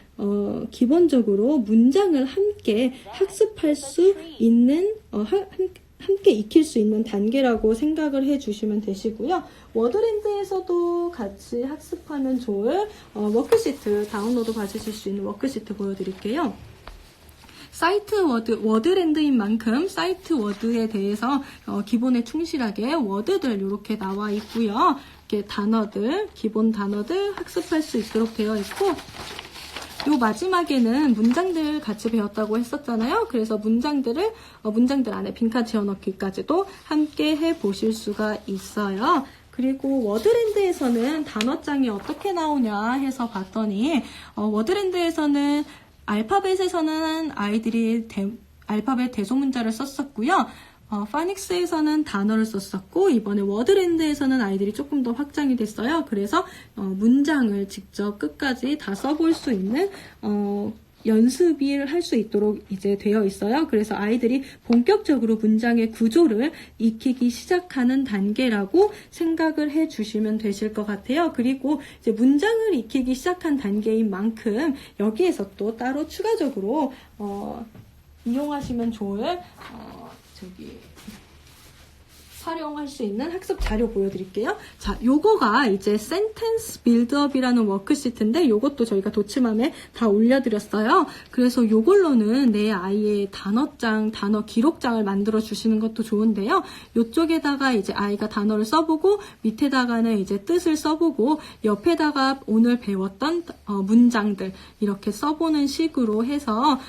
기본적으로 문장을 함께 학습할 수 있는, 함께 익힐 수 있는 단계라고 생각을 해주시면 되시고요. 워드랜드에서도 같이 학습하면 좋을 워크시트, 다운로드 받으실 수 있는 워크시트 보여드릴게요. 사이트 워드랜드인 만큼 사이트 워드에 대해서 기본에 충실하게 워드들 이렇게 나와 있고요. 이렇게 단어들, 기본 단어들 학습할 수 있도록 되어 있고, 요 마지막에는 문장들 같이 배웠다고 했었잖아요. 그래서 문장들 안에 빈칸 채워넣기까지도 함께 해보실 수가 있어요. 그리고 워드랜드에서는 단어장이 어떻게 나오냐 해서 봤더니, 워드랜드에서는 알파벳에서는 아이들이 알파벳 대소문자를 썼었고요. 파닉스에서는 단어를 썼었고, 이번에 워드랜드에서는 아이들이 조금 더 확장이 됐어요. 그래서 문장을 직접 끝까지 다 써볼 수 있는 연습을 할 수 있도록 이제 되어 있어요. 그래서 아이들이 본격적으로 문장의 구조를 익히기 시작하는 단계라고 생각을 해 주시면 되실 것 같아요. 그리고 이제 문장을 익히기 시작한 단계인 만큼 여기에서 또 따로 추가적으로 이용하시면 좋을 활용할 수 있는 학습 자료 보여드릴게요. 자, 요거가 이제 센텐스 빌드업이라는 워크시트인데, 요것도 저희가 도치맘에 다 올려드렸어요. 그래서 요걸로는 내 아이의 단어장, 단어 기록장을 만들어 주시는 것도 좋은데요. 요쪽에다가 이제 아이가 단어를 써보고, 밑에다가는 이제 뜻을 써보고, 옆에다가 오늘 배웠던 문장들 이렇게 써보는 식으로 해서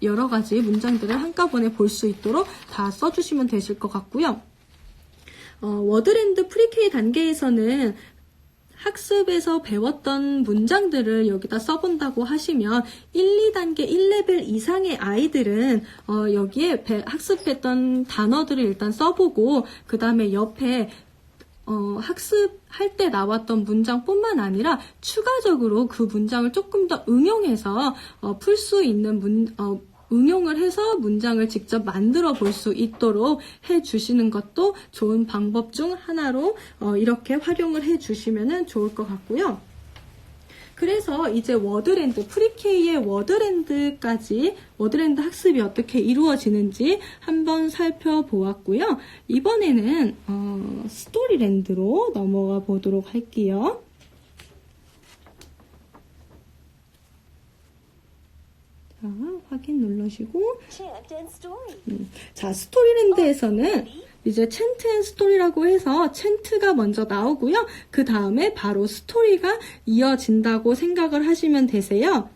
여러 가지 문장들을 한꺼번에 볼 수 있도록 다 써주시면 되실 것 같고요. 워드랜드 프리K 단계에서는 학습에서 배웠던 문장들을 여기다 써본다고 하시면 1, 2단계 1레벨 이상의 아이들은 여기에 학습했던 단어들을 일단 써보고, 그 다음에 옆에 학습할 때 나왔던 문장뿐만 아니라 추가적으로 그 문장을 조금 더 응용해서 풀 수 있는 응용을 해서 문장을 직접 만들어 볼 수 있도록 해 주시는 것도 좋은 방법 중 하나로 이렇게 활용을 해 주시면 좋을 것 같고요. 그래서 이제 워드랜드, 프리K의 워드랜드까지, 워드랜드 학습이 어떻게 이루어지는지 한번 살펴보았고요. 이번에는 스토리랜드로 넘어가 보도록 할게요. 자, 확인 눌러주시고, Chant and story. 자, 스토리랜드에서는 이제 챈트 앤 스토리라고 해서 챈트가 먼저 나오고요. 그 다음에 바로 스토리가 이어진다고 생각을 하시면 되세요.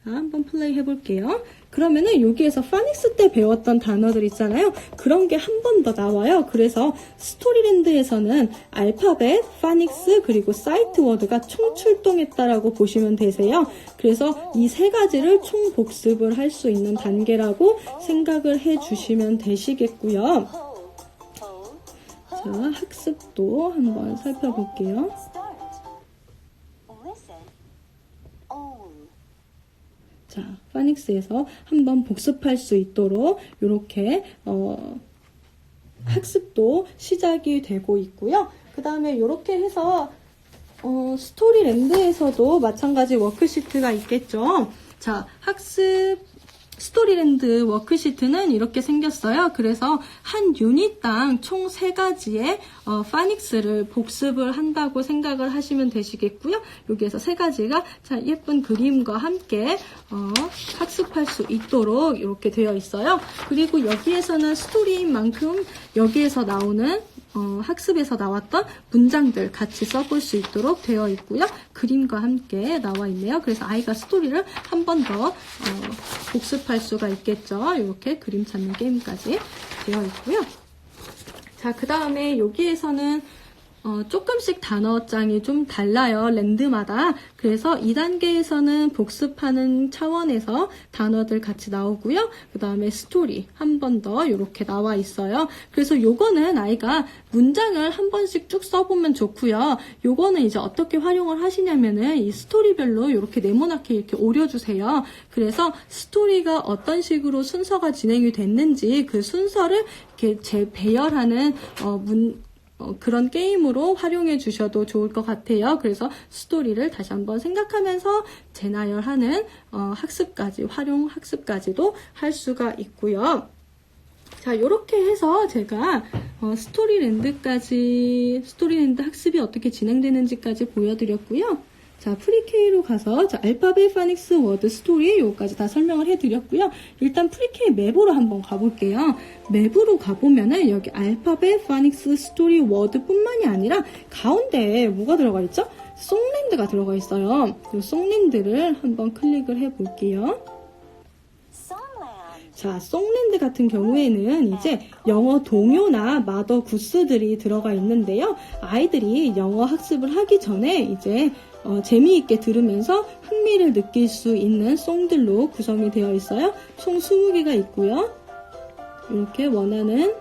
자, 한번 플레이 해볼게요. 그러면은 여기에서 파닉스 때 배웠던 단어들 있잖아요. 그런 게 한 번 더 나와요. 그래서 스토리랜드에서는 알파벳, 파닉스, 그리고 사이트 워드가 총 출동했다라고 보시면 되세요. 그래서 이 세 가지를 총 복습을 할 수 있는 단계라고 생각을 해주시면 되시겠고요. 자, 학습도 한번 살펴볼게요. Start. Listen. Owl. 자, 파닉스에서 한번 복습할 수 있도록 이렇게 학습도 시작이 되고 있고요. 그 다음에 이렇게 해서 스토리랜드에서도 마찬가지 워크시트가 있겠죠. 자, 학습 스토리랜드 워크시트는 이렇게 생겼어요. 그래서 한 유닛당 총 3가지의 파닉스를 복습을 한다고 생각을 하시면 되시겠고요. 여기에서 3가지가 자, 예쁜 그림과 함께 학습할 수 있도록 이렇게 되어 있어요. 그리고 여기에서는 스토리인 만큼 여기에서 나오는 학습에서 나왔던 문장들 같이 써볼 수 있도록 되어 있고요. 그림과 함께 나와 있네요. 그래서 아이가 스토리를 한 번 더 복습할 수가 있겠죠. 이렇게 그림 찾는 게임까지 되어 있고요. 자, 그 다음에 여기에서는 조금씩 단어장이 좀 달라요. 랜드마다. 그래서 2단계에서는 복습하는 차원에서 단어들 같이 나오고요. 그 다음에 스토리 한 번 더 이렇게 나와 있어요. 그래서 요거는 아이가 문장을 한 번씩 쭉 써보면 좋고요. 요거는 이제 어떻게 활용을 하시냐면은 이 스토리별로 이렇게 네모나게 이렇게 오려주세요. 그래서 스토리가 어떤 식으로 순서가 진행이 됐는지 그 순서를 이렇게 재배열하는 그런 게임으로 활용해 주셔도 좋을 것 같아요. 그래서 스토리를 다시 한번 생각하면서 재나열하는 학습까지, 활용 학습까지도 할 수가 있고요. 자, 이렇게 해서 제가 스토리랜드 학습이 어떻게 진행되는지까지 보여드렸고요. 자, 프리케이로 가서 알파벳, 파닉스, 워드, 스토리 요거까지 다 설명을 해드렸고요. 일단 프리케이 맵으로 한번 가볼게요. 맵으로 가보면은 여기 알파벳, 파닉스, 스토리, 워드 뿐만이 아니라 가운데에 뭐가 들어가 있죠? 송랜드가 들어가 있어요. 이 송랜드를 한번 클릭을 해볼게요. Songland. 자, 송랜드 같은 경우에는 이제 영어 동요나 마더 구스들이 들어가 있는데요. 아이들이 영어 학습을 하기 전에 이제 재미있게 들으면서 흥미를 느낄 수 있는 송들로 구성이 되어 있어요. 총 20개가 있고요. 이렇게 원하는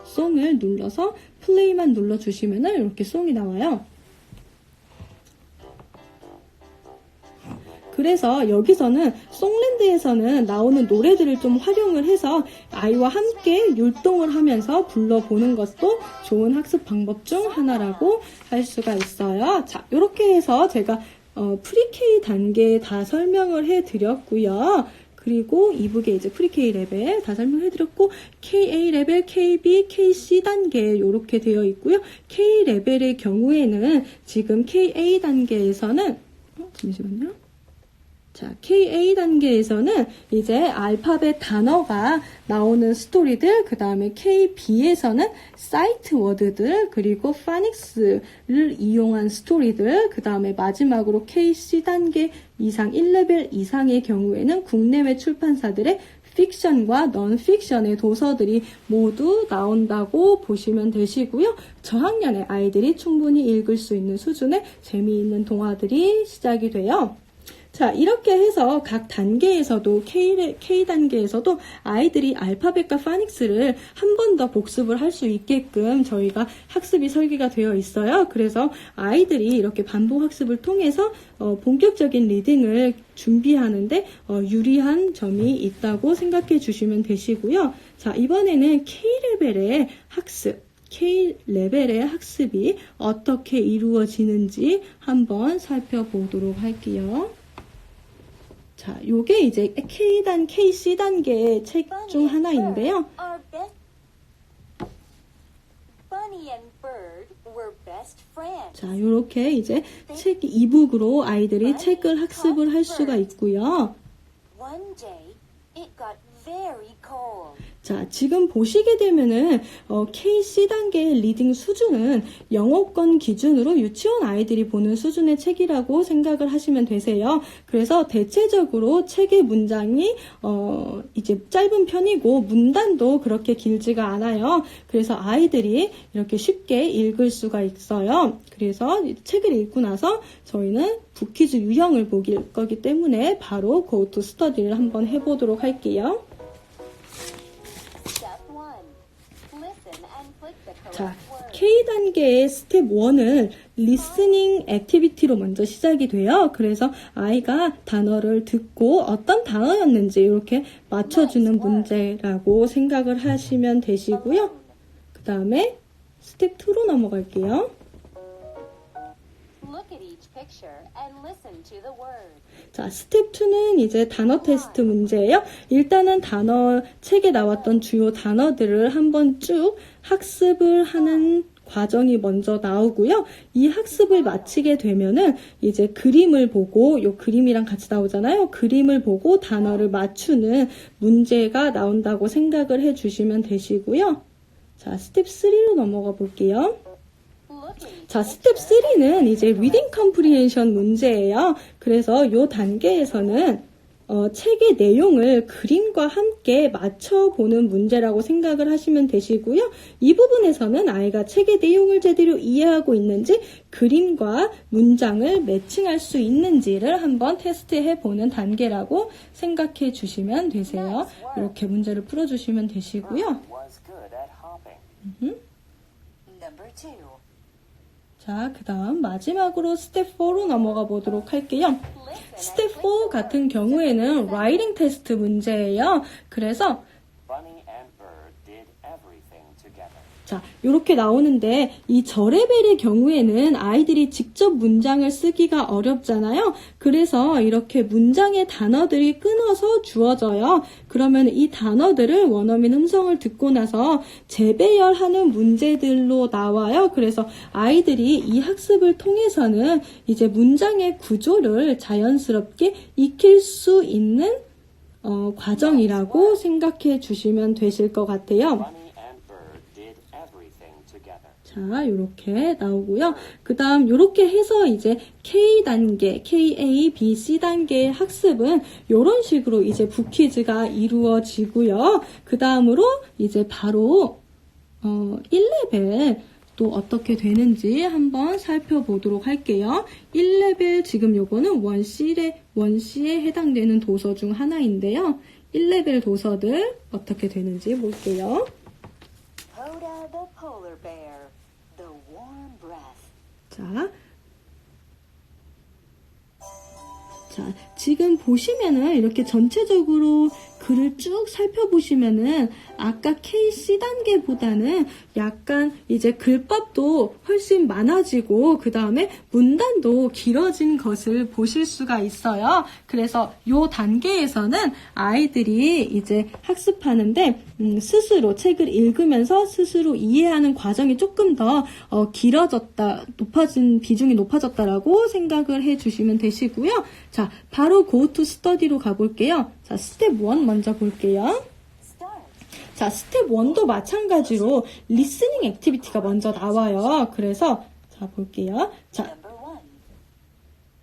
송을 눌러서 플레이만 눌러주시면 이렇게 송이 나와요. 그래서 여기서는 송랜드에서는 나오는 노래들을 좀 활용을 해서 아이와 함께 율동을 하면서 불러보는 것도 좋은 학습 방법 중 하나라고 할 수가 있어요. 자, 이렇게 해서 제가 프리-K 단계 다 설명을 해드렸고요. 그리고 이북에 이제 프리-K 레벨 다 설명해드렸고 KA 레벨, KB, KC 단계 이렇게 되어 있고요. K 레벨의 경우에는 지금 KA 단계에서는 잠시만요. 자, KA 단계에서는 이제 알파벳 단어가 나오는 스토리들, 그 다음에 KB에서는 사이트 워드들, 그리고 파닉스를 이용한 스토리들, 그 다음에 마지막으로 KC 단계 이상 1레벨 이상의 경우에는 국내외 출판사들의 픽션과 넌픽션의 도서들이 모두 나온다고 보시면 되시고요. 저학년의 아이들이 충분히 읽을 수 있는 수준의 재미있는 동화들이 시작이 돼요. 자, 이렇게 해서 각 단계에서도 K단계에서도 아이들이 알파벳과 파닉스를 한 번 더 복습을 할 수 있게끔 저희가 학습이 설계가 되어 있어요. 그래서 아이들이 이렇게 반복 학습을 통해서 본격적인 리딩을 준비하는데 유리한 점이 있다고 생각해 주시면 되시고요. 자, 이번에는 K레벨의 학습이 어떻게 이루어지는지 한번 살펴보도록 할게요. 자, 요게 이제 KC 단계의 책 중 하나인데요. Bunny and Bird were best friends. 자, 요렇게 이제 책 이북으로 아이들이 책을 학습을 할 수가 있고요. One day, it got very cold. 자, 지금 보시게 되면은 KC 단계의 리딩 수준은 영어권 기준으로 유치원 아이들이 보는 수준의 책이라고 생각을 하시면 되세요. 그래서 대체적으로 책의 문장이 이제 짧은 편이고 문단도 그렇게 길지가 않아요. 그래서 아이들이 이렇게 쉽게 읽을 수가 있어요. 그래서 책을 읽고 나서 저희는 붓퀴즈 유형을 볼 거기 때문에 바로 Go to Study를 한번 해보도록 할게요. 자, K단계의 스텝 1은 리스닝 액티비티로 먼저 시작이 돼요. 그래서 아이가 단어를 듣고 어떤 단어였는지 이렇게 맞춰주는 문제라고 생각을 하시면 되시고요. 그 다음에 스텝 2로 넘어갈게요. 자, 스텝 2는 이제 단어 테스트 문제예요. 일단은 책에 나왔던 주요 단어들을 한번 쭉 학습을 하는 과정이 먼저 나오고요. 이 학습을 마치게 되면은 이제 그림을 보고, 요 그림이랑 같이 나오잖아요. 그림을 보고 단어를 맞추는 문제가 나온다고 생각을 해주시면 되시고요. 자, 스텝 3로 넘어가 볼게요. 자, 스텝 3는 이제 리딩 컴프리헨션 문제예요. 그래서 이 단계에서는 책의 내용을 그림과 함께 맞춰보는 문제라고 생각을 하시면 되시고요. 이 부분에서는 아이가 책의 내용을 제대로 이해하고 있는지 그림과 문장을 매칭할 수 있는지를 한번 테스트해보는 단계라고 생각해 주시면 되세요. 이렇게 문제를 풀어주시면 되시고요. 자, 그 다음 마지막으로 스텝 4로 넘어가 보도록 할게요. 스텝 4 같은 경우에는 라이팅 테스트 문제예요. 그래서 자, 이렇게 나오는데 이 저레벨의 경우에는 아이들이 직접 문장을 쓰기가 어렵잖아요. 그래서 이렇게 문장의 단어들이 끊어서 주어져요. 그러면 이 단어들을 원어민 음성을 듣고 나서 재배열하는 문제들로 나와요. 그래서 아이들이 이 학습을 통해서는 이제 문장의 구조를 자연스럽게 익힐 수 있는 과정이라고 생각해 주시면 되실 것 같아요. 자, 이렇게 나오고요. 그 다음 이렇게 해서 이제 K단계, KA, B, C단계의 학습은 이런 식으로 이제 붓퀴즈가 이루어지고요. 그 다음으로 이제 바로 1레벨 또 어떻게 되는지 한번 살펴보도록 할게요. 1레벨 지금 요거는 원C에 해당되는 도서 중 하나인데요. 1레벨 도서들 어떻게 되는지 볼게요. Hoda the polar bear, the warm breath. 자, 지금 보시면은 이렇게 전체적으로 글을 쭉 살펴보시면은 아까 KC 단계보다는 약간 이제 글밥도 훨씬 많아지고 그 다음에 문단도 길어진 것을 보실 수가 있어요. 그래서 이 단계에서는 아이들이 이제 학습하는데 스스로 책을 읽으면서 스스로 이해하는 과정이 조금 더 비중이 높아졌다라고 생각을 해주시면 되시고요. 자, 바로 Go to Study로 가볼게요. 자, 스텝 1 먼저 볼게요. 자, 스텝 1도 마찬가지로 리스닝 액티비티가 먼저 나와요. 그래서 자, 볼게요. 자,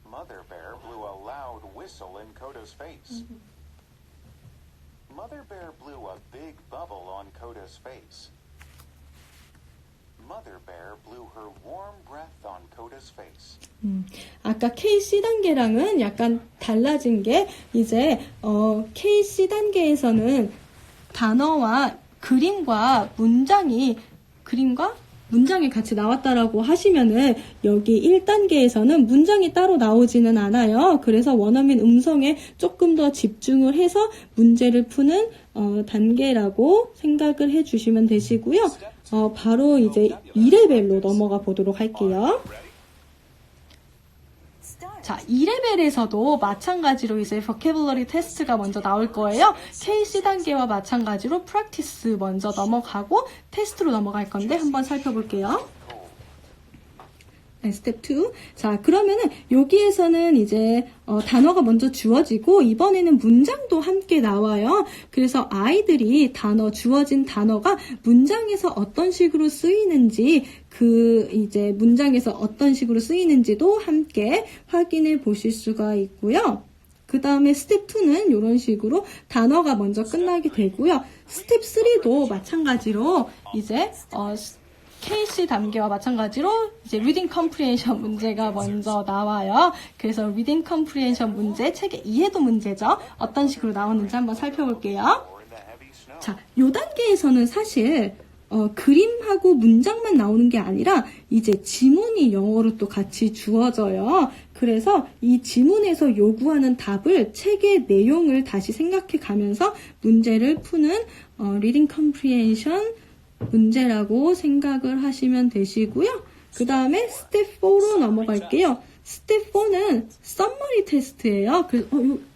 Mother Bear blew a loud whistle in Koda's face. Mother Bear blew a big bubble on Koda's face. Mother Bear blew her warm breath on Koda's face. 아까 KC 단계랑은 약간 달라진 게 이제 KC 단계에서는 단어와 그림과 문장이 같이 나왔다라고 하시면은 여기 1단계에서는 문장이 따로 나오지는 않아요. 그래서 원어민 음성에 조금 더 집중을 해서 문제를 푸는 단계라고 생각을 해주시면 되시고요. 바로 이제 2레벨로 넘어가 보도록 할게요. 자, 2레벨에서도 마찬가지로 이제 vocabulary 테스트가 먼저 나올 거예요. KC 단계와 마찬가지로 practice 먼저 넘어가고 테스트로 넘어갈 건데 한번 살펴볼게요. 스텝 2. 자, 그러면은 여기에서는 이제 단어가 먼저 주어지고 이번에는 문장도 함께 나와요. 그래서 아이들이 주어진 단어가 문장에서 어떤 식으로 쓰이는지 이제 문장에서 어떤 식으로 쓰이는지도 함께 확인해 보실 수가 있고요. 그 다음에 스텝 2는 이런 식으로 단어가 먼저 끝나게 되고요. 스텝 3도 마찬가지로 이제 KC 단계와 마찬가지로 이제 리딩 컴프리hension 문제가 먼저 나와요. 그래서 리딩 컴프리hension 문제, 책의 이해도 문제죠. 어떤 식으로 나오는지 한번 살펴볼게요. Or in the heavy snow. 자, 요 단계에서는 사실 그림하고 문장만 나오는 게 아니라 이제 지문이 영어로 또 같이 주어져요. 그래서 이 지문에서 요구하는 답을 책의 내용을 다시 생각해 가면서 문제를 푸는 리딩 컴프리hension 문제라고 생각을 하시면 되시고요. 그 다음에 스텝 4로 넘어갈게요. 스텝 4는 썸머리 테스트예요. 그래서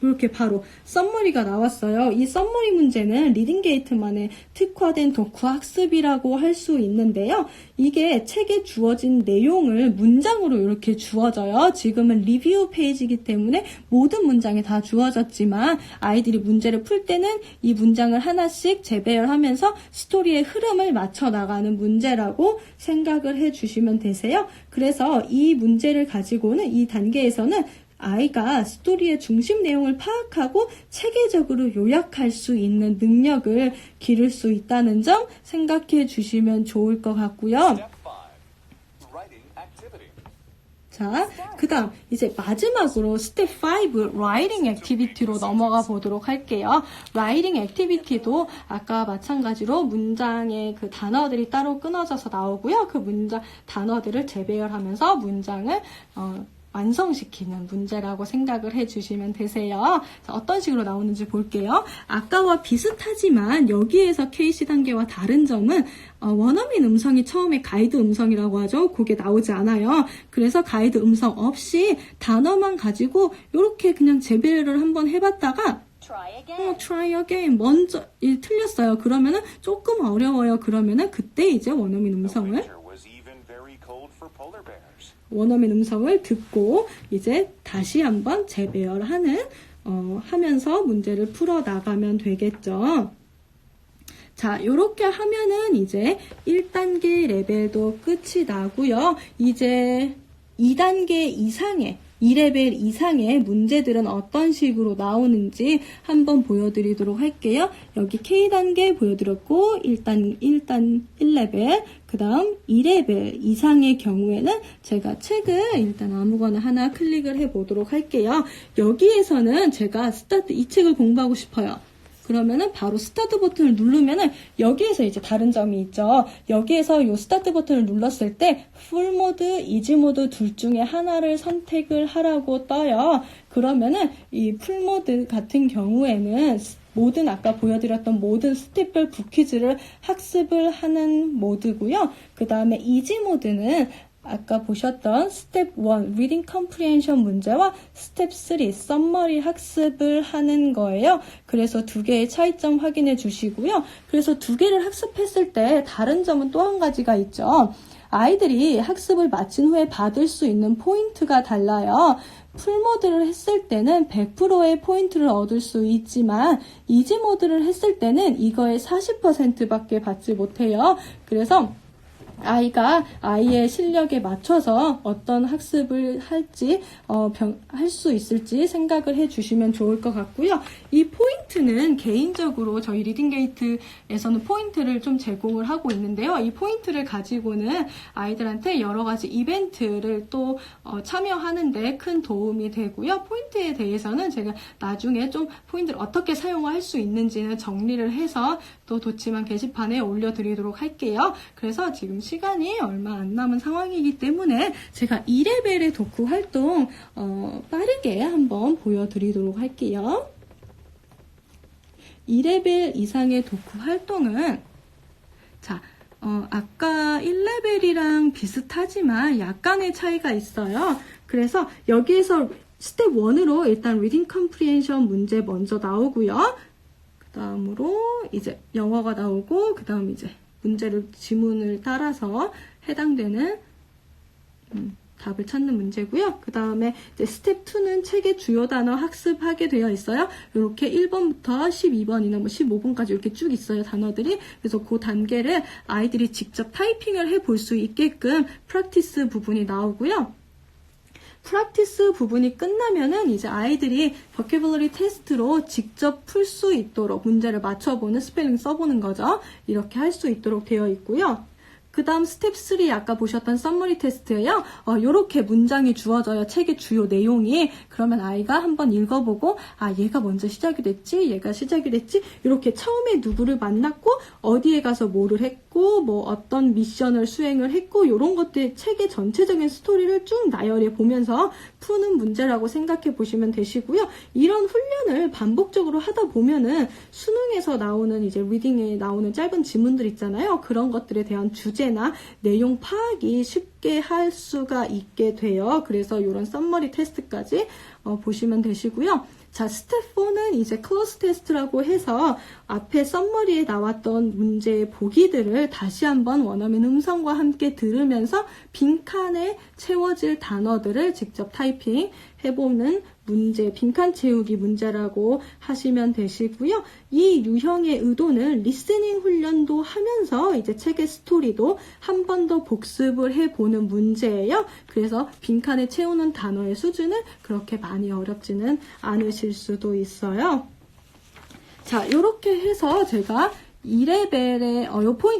이렇게 바로 썸머리가 나왔어요. 이 썸머리 문제는 리딩 게이트만의 특화된 독후 학습이라고 할 수 있는데요. 이게 책에 주어진 내용을 문장으로 이렇게 주어져요. 지금은 리뷰 페이지이기 때문에 모든 문장이 다 주어졌지만 아이들이 문제를 풀 때는 이 문장을 하나씩 재배열하면서 스토리의 흐름을 맞춰 나가는 문제라고 생각을 해주시면 되세요. 그래서 이 문제를 가지고는 이 단계에서는 아이가 스토리의 중심 내용을 파악하고 체계적으로 요약할 수 있는 능력을 기를 수 있다는 점 생각해 주시면 좋을 것 같고요. Step 5. Writing activity. 자, 그 다음 이제 마지막으로 스텝 5 라이팅 액티비티로 넘어가 보도록 할게요. 라이팅 액티비티도 아까 마찬가지로 문장의 그 단어들이 따로 끊어져서 나오고요. 그 문장 단어들을 재배열하면서 문장을 완성시키는 문제라고 생각을 해주시면 되세요. 자, 어떤 식으로 나오는지 볼게요. 아까와 비슷하지만 여기에서 KC 단계와 다른 점은 원어민 음성이 처음에 가이드 음성이라고 하죠. 그게 나오지 않아요. 그래서 가이드 음성 없이 단어만 가지고 이렇게 그냥 재배열을 한번 해봤다가 try again. 먼저 틀렸어요. 그러면은 조금 어려워요. 그러면은 그때 이제 원어민 음성을 Winter was even very cold for polar bears. 원어민 음성을 듣고 이제 다시 한번 재배열하는 하면서 문제를 풀어 나가면 되겠죠. 자, 요렇게 하면은 이제 1단계 레벨도 끝이 나고요. 이제 2단계 이상의 2레벨 이상의 문제들은 어떤 식으로 나오는지 한번 보여드리도록 할게요. 여기 K단계 보여드렸고 1레벨 그 다음 2레벨 이상의 경우에는 제가 책을 일단 아무거나 하나 클릭을 해보도록 할게요. 여기에서는 제가 이 책을 공부하고 싶어요. 그러면은 바로 스타트 버튼을 누르면은 여기에서 이제 다른 점이 있죠. 여기에서 이 스타트 버튼을 눌렀을 때 풀 모드, 이지 모드 둘 중에 하나를 선택을 하라고 떠요. 그러면은 이 풀 모드 같은 경우에는 아까 보여드렸던 모든 스텝별 북퀴즈를 학습을 하는 모드고요. 그 다음에 이지 모드는 아까 보셨던 스텝 1 리딩 컴프리hension 문제와 스텝 3 썸머리 학습을 하는 거예요. 그래서 두 개의 차이점 확인해 주시고요. 그래서 두 개를 학습했을 때 다른 점은 또 한 가지가 있죠. 아이들이 학습을 마친 후에 받을 수 있는 포인트가 달라요. 풀모드를 했을 때는 100%의 포인트를 얻을 수 있지만 이지모드를 했을 때는 이거의 40%밖에 받지 못해요. 그래서 아이의 실력에 맞춰서 어떤 학습을 할지, 할 수 있을지 생각을 해주시면 좋을 것 같고요. 이 포인트는 개인적으로 저희 리딩게이트에서는 포인트를 좀 제공을 하고 있는데요. 이 포인트를 가지고는 아이들한테 여러 가지 이벤트를 또 참여하는데 큰 도움이 되고요. 포인트에 대해서는 제가 나중에 좀 포인트를 어떻게 사용할 수 있는지는 정리를 해서 또 도치만 게시판에 올려드리도록 할게요. 그래서 지금 시간이 얼마 안 남은 상황이기 때문에 제가 2레벨의 독후 활동 빠르게 한번 보여드리도록 할게요. 2레벨 이상의 독후 활동은 아까 1레벨이랑 비슷하지만 약간의 차이가 있어요. 그래서 여기에서 스텝 1으로 일단 리딩 컴프리hension 문제 먼저 나오고요. 그 다음으로 이제 영어가 나오고 그 다음 이제 지문을 따라서 해당되는 답을 찾는 문제고요. 그 다음에 스텝 2는 책의 주요 단어 학습하게 되어 있어요. 이렇게 1번부터 12번이나 뭐 15번까지 이렇게 쭉 있어요, 단어들이. 그래서 그 단계를 아이들이 직접 타이핑을 해볼 수 있게끔 프랙티스 부분이 나오고요. 프랙티스 부분이 끝나면은 이제 아이들이 버큐블러리 테스트로 직접 풀 수 있도록 문제를 맞춰보는, 스펠링 써보는 거죠. 이렇게 할 수 있도록 되어 있고요. 그 다음 스텝 3 아까 보셨던 썸머리 테스트예요. 요렇게 문장이 주어져요. 책의 주요 내용이. 그러면 아이가 한번 읽어보고 얘가 먼저 시작이 됐지, 얘가 시작이 됐지, 이렇게 처음에 누구를 만났고 어디에 가서 뭐를 했고 뭐 어떤 미션을 수행을 했고 이런 것들 책의 전체적인 스토리를 쭉 나열해 보면서 푸는 문제라고 생각해 보시면 되시고요. 이런 훈련을 반복적으로 하다 보면은 수능에서 나오는 이제 리딩에 나오는 짧은 지문들 있잖아요. 그런 것들에 대한 주제나 내용 파악이 쉽게 할 수가 있게 돼요. 그래서 이런 썸머리 테스트까지 보시면 되시고요. 자, 스텝 4는 이제 클로스 테스트라고 해서 앞에 썸머리에 나왔던 문제의 보기들을 다시 한번 원어민 음성과 함께 들으면서 빈칸에 채워질 단어들을 직접 타이핑 해보는 문제, 빈칸 채우기 문제라고 하시면 되시고요. 이 유형의 의도는 리스닝 훈련도 하면서 이제 책의 스토리도 한 번 더 복습을 해보는 문제예요. 그래서 빈칸에 채우는 단어의 수준은 그렇게 많이 어렵지는 않으실 수도 있어요. 자, 이렇게 해서 제가 2레벨의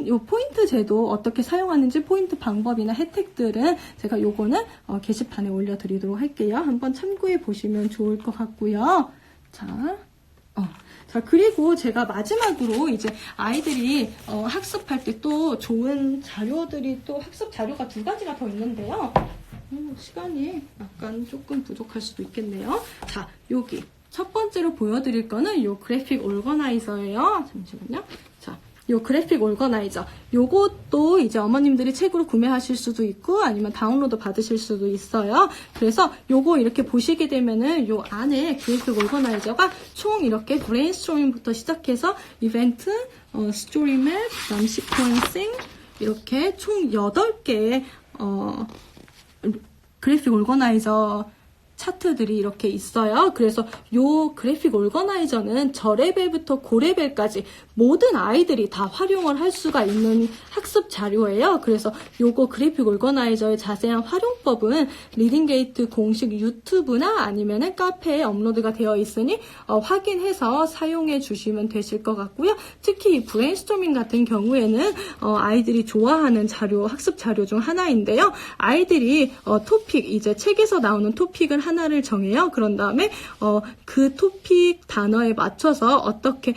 요 포인트 제도 어떻게 사용하는지 포인트 방법이나 혜택들은 제가 요거는 게시판에 올려드리도록 할게요. 한번 참고해 보시면 좋을 것 같고요. 자, 그리고 제가 마지막으로 이제 아이들이 학습할 때 또 좋은 자료들이 또 학습 자료가 2가지가 더 있는데요. 시간이 약간 조금 부족할 수도 있겠네요. 자, 여기. 첫 번째로 보여드릴 거는 요 그래픽 오거나이저예요. 잠시만요. 자, 요 그래픽 오거나이저. 요것도 이제 어머님들이 책으로 구매하실 수도 있고 아니면 다운로드 받으실 수도 있어요. 그래서 요거 이렇게 보시게 되면은 요 안에 그래픽 오거나이저가 총 이렇게 브레인스토밍부터 시작해서 이벤트, 스토리맵, 그다음 시퀀싱 이렇게 총 8개의 그래픽 오거나이저 차트들이 이렇게 있어요. 그래서 요 그래픽 오거나이저는 저레벨부터 고레벨까지 모든 아이들이 다 활용을 할 수가 있는 학습 자료예요. 그래서 요거 그래픽 오거나이저의 자세한 활용법은 리딩게이트 공식 유튜브나 아니면은 카페에 업로드가 되어 있으니 확인해서 사용해 주시면 되실 것 같고요. 특히 이 브레인스토밍 같은 경우에는 아이들이 좋아하는 자료, 학습 자료 중 하나인데요. 아이들이 토픽, 이제 책에서 나오는 토픽을 하나를 정해요. 그런 다음에 그 토픽 단어에 맞춰서 어떻게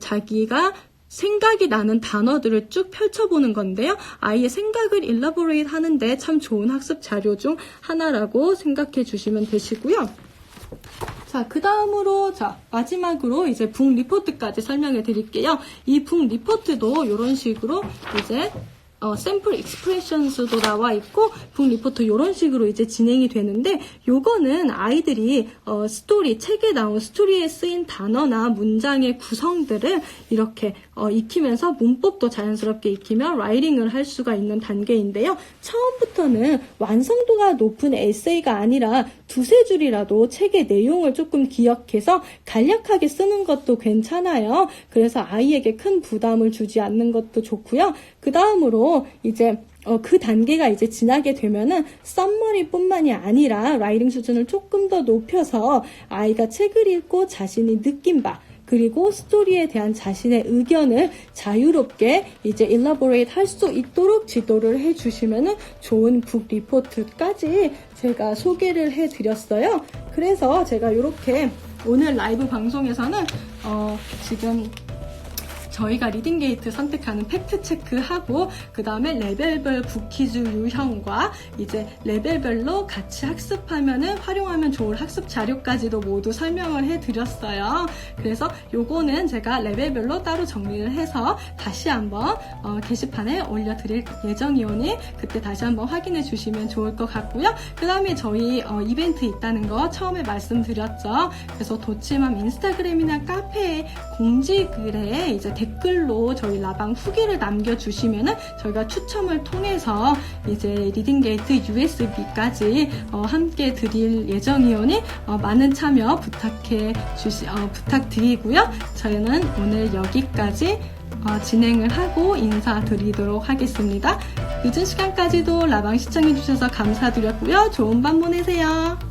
자기가 생각이 나는 단어들을 쭉 펼쳐보는 건데요. 아이의 생각을 일러보레이트 하는데 참 좋은 학습 자료 중 하나라고 생각해 주시면 되시고요. 자, 그 다음으로, 마지막으로 이제 북 리포트까지 설명해 드릴게요. 이 북 리포트도 이런 식으로 이제 샘플 익스프레션스도 나와 있고 북 리포트 이런 식으로 이제 진행이 되는데 요거는 아이들이 스토리, 책에 나온 스토리에 쓰인 단어나 문장의 구성들을 이렇게 익히면서 문법도 자연스럽게 익히며 라이팅을 할 수가 있는 단계인데요. 처음부터는 완성도가 높은 에세이가 아니라 2-3줄이라도 책의 내용을 조금 기억해서 간략하게 쓰는 것도 괜찮아요. 그래서 아이에게 큰 부담을 주지 않는 것도 좋고요. 그 다음으로 이제 그 단계가 이제 지나게 되면은 썸머리뿐만이 아니라 라이팅 수준을 조금 더 높여서 아이가 책을 읽고 자신이 느낀 바 그리고 스토리에 대한 자신의 의견을 자유롭게 이제 일러보레이트 할 수 있도록 지도를 해주시면은 좋은 북 리포트까지 제가 소개를 해드렸어요. 그래서 제가 이렇게 오늘 라이브 방송에서는 지금 저희가 리딩게이트 선택하는 팩트 체크하고 그 다음에 레벨별 북퀴즈 유형과 이제 레벨별로 같이 학습하면은 활용하면 좋을 학습 자료까지도 모두 설명을 해드렸어요. 그래서 요거는 제가 레벨별로 따로 정리를 해서 다시 한번 게시판에 올려드릴 예정이오니 그때 다시 한번 확인해 주시면 좋을 것 같고요. 그 다음에 저희 이벤트 있다는 거 처음에 말씀드렸죠. 그래서 도치맘 인스타그램이나 카페에 공지글에 이제 댓글 댓글로 저희 라방 후기를 남겨주시면은 저희가 추첨을 통해서 이제 리딩게이트 USB까지 함께 드릴 예정이오니 많은 참여 부탁드리고요. 저희는 오늘 여기까지 진행을 하고 인사드리도록 하겠습니다. 늦은 시간까지도 라방 시청해주셔서 감사드렸고요. 좋은 밤 보내세요.